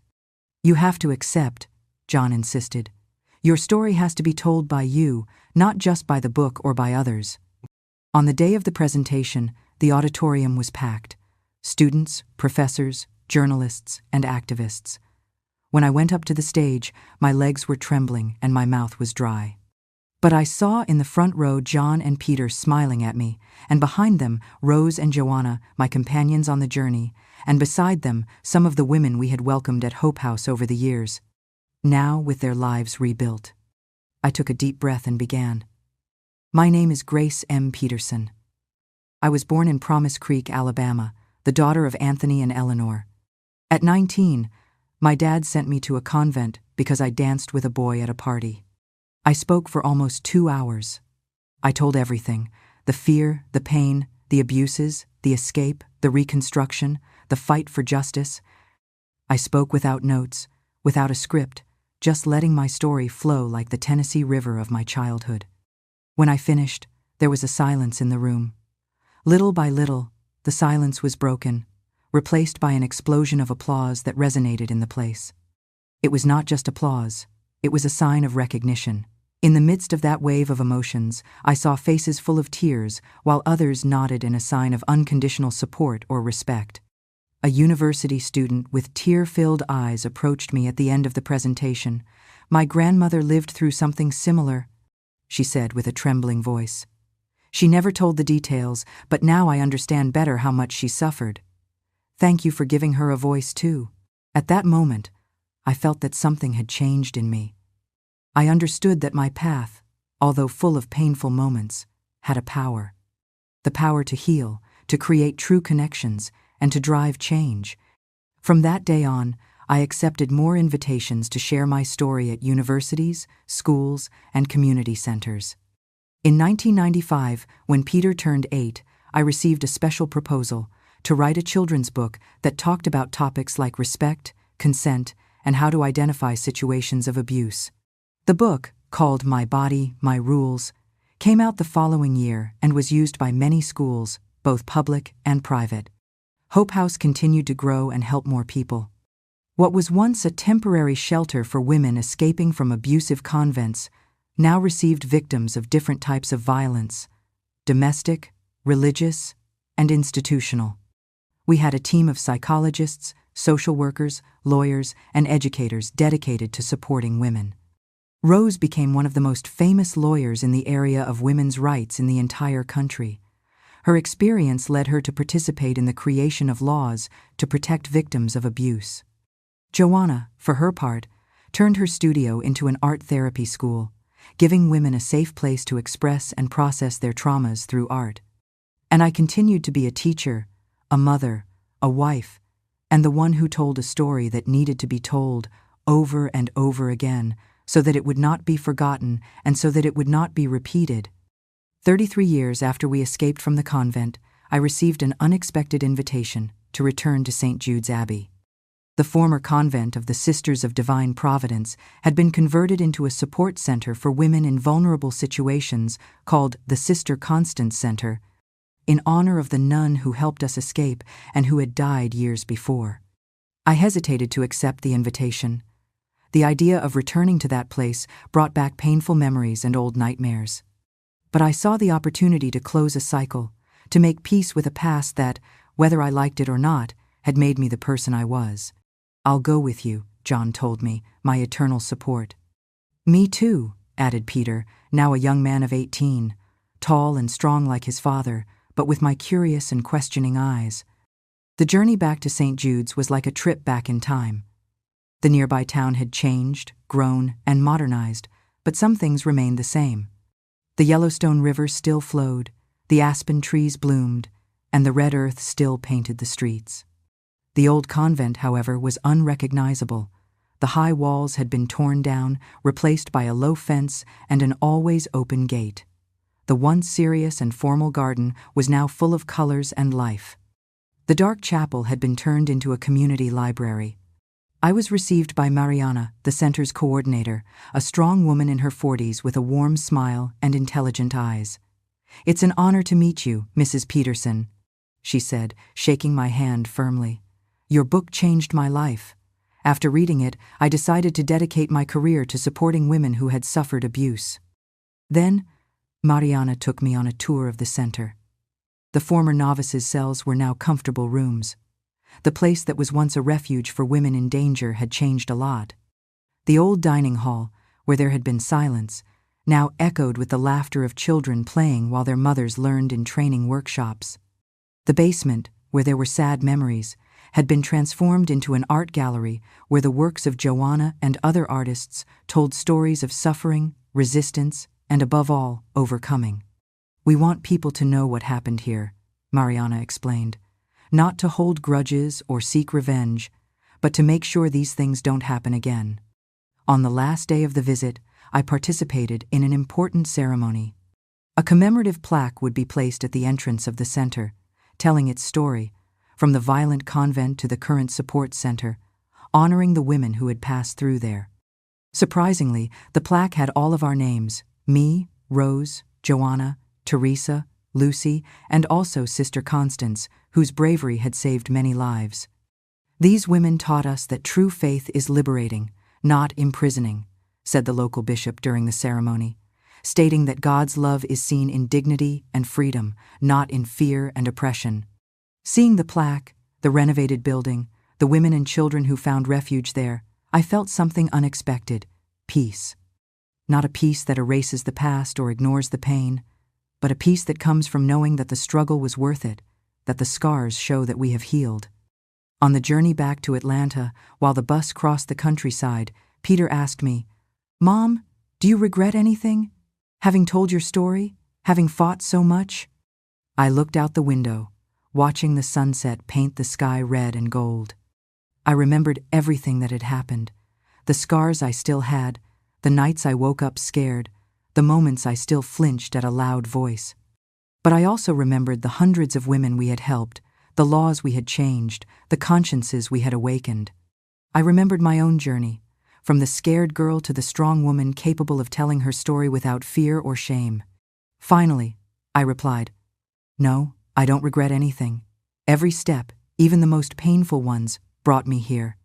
"You have to accept," John insisted. "Your story has to be told by you, not just by the book or by others." On the day of the presentation, the auditorium was packed. Students, professors, journalists, and activists. When I went up to the stage, my legs were trembling and my mouth was dry. But I saw in the front row John and Peter smiling at me, and behind them Rose and Joanna, my companions on the journey, and beside them some of the women we had welcomed at Hope House over the years, now with their lives rebuilt. I took a deep breath and began. "My name is Grace M. Peterson. I was born in Promise Creek, Alabama, the daughter of Anthony and Eleanor. At 19, my dad sent me to a convent because I danced with a boy at a party. I spoke for almost 2 hours. I told everything: the fear, the pain, the abuses, the escape, the reconstruction, the fight for justice. I spoke without notes, without a script, just letting my story flow like the Tennessee River of my childhood. When I finished, there was a silence in the room. Little by little, the silence was broken, replaced by an explosion of applause that resonated in the place. It was not just applause, it was a sign of recognition. In the midst of that wave of emotions, I saw faces full of tears, while others nodded in a sign of unconditional support or respect. A university student with tear-filled eyes approached me at the end of the presentation. "My grandmother lived through something similar," she said with a trembling voice. "She never told the details, but now I understand better how much she suffered." Thank you for giving her a voice too. At that moment, I felt that something had changed in me. I understood that my path, although full of painful moments, had a power. The power to heal, to create true connections, and to drive change. From that day on, I accepted more invitations to share my story at universities, schools, and community centers. In 1995, when Peter turned 8, I received a special proposal to write a children's book that talked about topics like respect, consent, and how to identify situations of abuse. The book, called My Body, My Rules, came out the following year and was used by many schools, both public and private. Hope House continued to grow and help more people. What was once a temporary shelter for women escaping from abusive convents now received victims of different types of violence: domestic, religious, and institutional. We had a team of psychologists, social workers, lawyers, and educators dedicated to supporting women. Rose became one of the most famous lawyers in the area of women's rights in the entire country. Her experience led her to participate in the creation of laws to protect victims of abuse. Joanna, for her part, turned her studio into an art therapy school, giving women a safe place to express and process their traumas through art. And I continued to be a teacher, a mother, a wife, and the one who told a story that needed to be told over and over again so that it would not be forgotten and so that it would not be repeated. 33 years after we escaped from the convent, I received an unexpected invitation to return to St. Jude's Abbey. The former convent of the Sisters of Divine Providence had been converted into a support center for women in vulnerable situations called the Sister Constance Center, in honor of the nun who helped us escape and who had died years before. I hesitated to accept the invitation. The idea of returning to that place brought back painful memories and old nightmares. But I saw the opportunity to close a cycle, to make peace with a past that, whether I liked it or not, had made me the person I was. "I'll go with you," John told me, my eternal support. "Me too," added Peter, now a young man of 18, tall and strong like his father, but with my curious and questioning eyes. The journey back to St. Jude's was like a trip back in time. The nearby town had changed, grown, and modernized, but some things remained the same. The Yellowstone River still flowed, the aspen trees bloomed, and the red earth still painted the streets. The old convent, however, was unrecognizable. The high walls had been torn down, replaced by a low fence and an always open gate. The once serious and formal garden was now full of colors and life. The dark chapel had been turned into a community library. I was received by Mariana, the center's coordinator, a strong woman in her 40s with a warm smile and intelligent eyes. "It's an honor to meet you, Mrs. Peterson," she said, shaking my hand firmly. "Your book changed my life. After reading it, I decided to dedicate my career to supporting women who had suffered abuse." Then, Mariana took me on a tour of the center. The former novices' cells were now comfortable rooms. The place that was once a refuge for women in danger had changed a lot. The old dining hall, where there had been silence, now echoed with the laughter of children playing while their mothers learned in training workshops. The basement, where there were sad memories, had been transformed into an art gallery where the works of Joanna and other artists told stories of suffering, resistance, and above all, overcoming. "We want people to know what happened here," Mariana explained. "Not to hold grudges or seek revenge, but to make sure these things don't happen again." On the last day of the visit, I participated in an important ceremony. A commemorative plaque would be placed at the entrance of the center, telling its story, from the violent convent to the current support center, honoring the women who had passed through there. Surprisingly, the plaque had all of our names: me, Rose, Joanna, Teresa, Lucy, and also Sister Constance, whose bravery had saved many lives. "These women taught us that true faith is liberating, not imprisoning," said the local bishop during the ceremony, stating that God's love is seen in dignity and freedom, not in fear and oppression. Seeing the plaque, the renovated building, the women and children who found refuge there, I felt something unexpected: peace. Not a peace that erases the past or ignores the pain, but a peace that comes from knowing that the struggle was worth it, that the scars show that we have healed. On the journey back to Atlanta, while the bus crossed the countryside, Peter asked me, "Mom, do you regret anything? Having told your story? Having fought so much?" I looked out the window, watching the sunset paint the sky red and gold. I remembered everything that had happened, the scars I still had, the nights I woke up scared, the moments I still flinched at a loud voice. But I also remembered the hundreds of women we had helped, the laws we had changed, the consciences we had awakened. I remembered my own journey, from the scared girl to the strong woman capable of telling her story without fear or shame. Finally, I replied, "No, I don't regret anything. Every step, even the most painful ones, brought me here.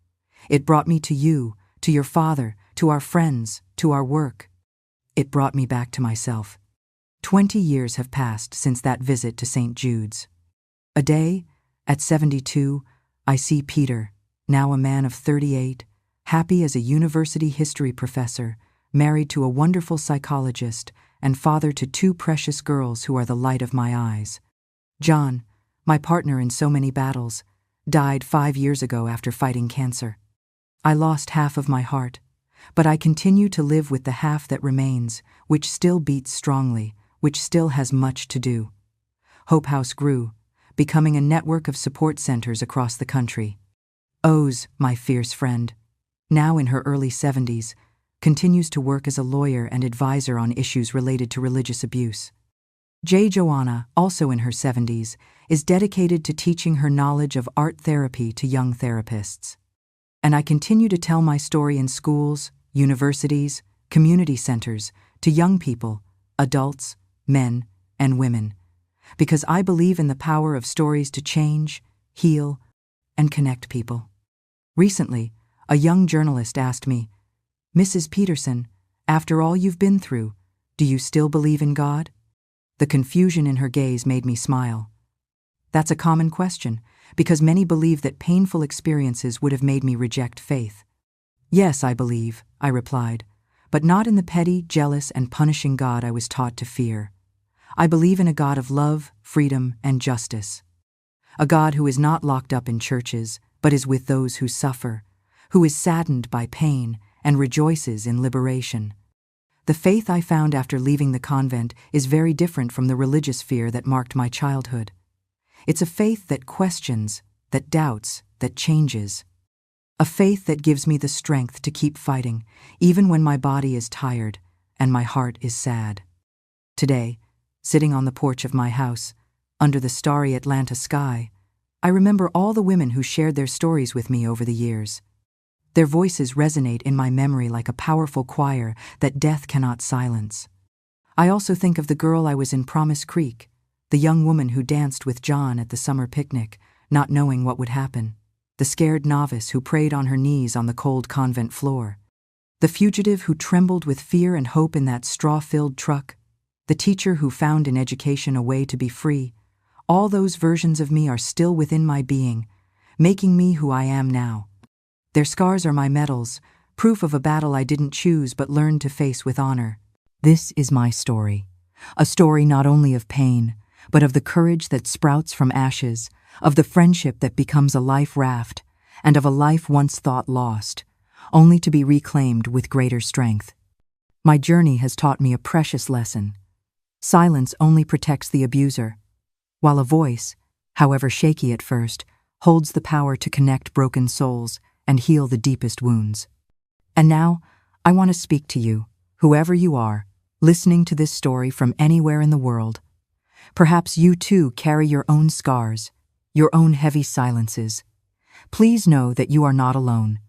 It brought me to you, to your father, to our friends, to our work. It brought me back to myself." 20 years have passed since that visit to St. Jude's. A day, at 72, I see Peter, now a man of 38, happy as a university history professor, married to a wonderful psychologist, and father to 2 precious girls who are the light of my eyes. John, my partner in so many battles, died 5 years ago after fighting cancer. I lost half of my heart, but I continue to live with the half that remains, which still beats strongly, which still has much to do. Hope House grew, becoming a network of support centers across the country. Oz, my fierce friend, now in her early 70s, continues to work as a lawyer and advisor on issues related to religious abuse. Joanna, also in her 70s, is dedicated to teaching her knowledge of art therapy to young therapists. And I continue to tell my story in schools, universities, community centers, to young people, adults, men, and women, because I believe in the power of stories to change, heal, and connect people. Recently, a young journalist asked me, "Mrs. Peterson, after all you've been through, do you still believe in God?" The confusion in her gaze made me smile. That's a common question, because many believe that painful experiences would have made me reject faith. "Yes, I believe," I replied, "but not in the petty, jealous, and punishing God I was taught to fear. I believe in a God of love, freedom, and justice. A God who is not locked up in churches, but is with those who suffer, who is saddened by pain and rejoices in liberation. The faith I found after leaving the convent is very different from the religious fear that marked my childhood. It's a faith that questions, that doubts, that changes. A faith that gives me the strength to keep fighting, even when my body is tired and my heart is sad." Today, sitting on the porch of my house, under the starry Atlanta sky, I remember all the women who shared their stories with me over the years. Their voices resonate in my memory like a powerful choir that death cannot silence. I also think of the girl I was in Promise Creek, the young woman who danced with John at the summer picnic, not knowing what would happen, the scared novice who prayed on her knees on the cold convent floor, the fugitive who trembled with fear and hope in that straw-filled truck, the teacher who found in education a way to be free. All those versions of me are still within my being, making me who I am now. Their scars are my medals, proof of a battle I didn't choose but learned to face with honor. This is my story, a story not only of pain, but of the courage that sprouts from ashes, of the friendship that becomes a life raft, and of a life once thought lost, only to be reclaimed with greater strength. My journey has taught me a precious lesson. Silence only protects the abuser, while a voice, however shaky at first, holds the power to connect broken souls and heal the deepest wounds. And now, I want to speak to you, whoever you are, listening to this story from anywhere in the world. Perhaps you too carry your own scars, your own heavy silences. Please know that you are not alone.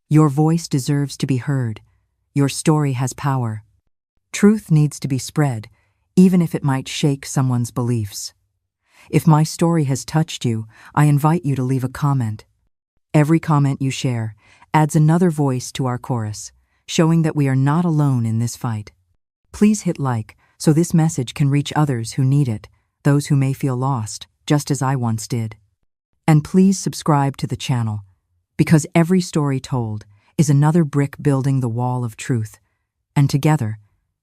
Your voice deserves to be heard. Your story has power. Truth needs to be spread, even if it might shake someone's beliefs. If my story has touched you, I invite you to leave a comment. Every comment you share adds another voice to our chorus, showing that we are not alone in this fight. Please hit like so this message can reach others who need it, those who may feel lost, just as I once did. And please subscribe to the channel, because every story told is another brick building the wall of truth, and together,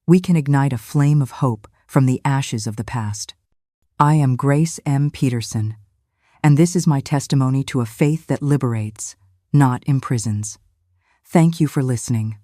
we can ignite a flame of hope from the ashes of the past. I am Grace M. Peterson, and this is my testimony to a faith that liberates, not imprisons. Thank you for listening.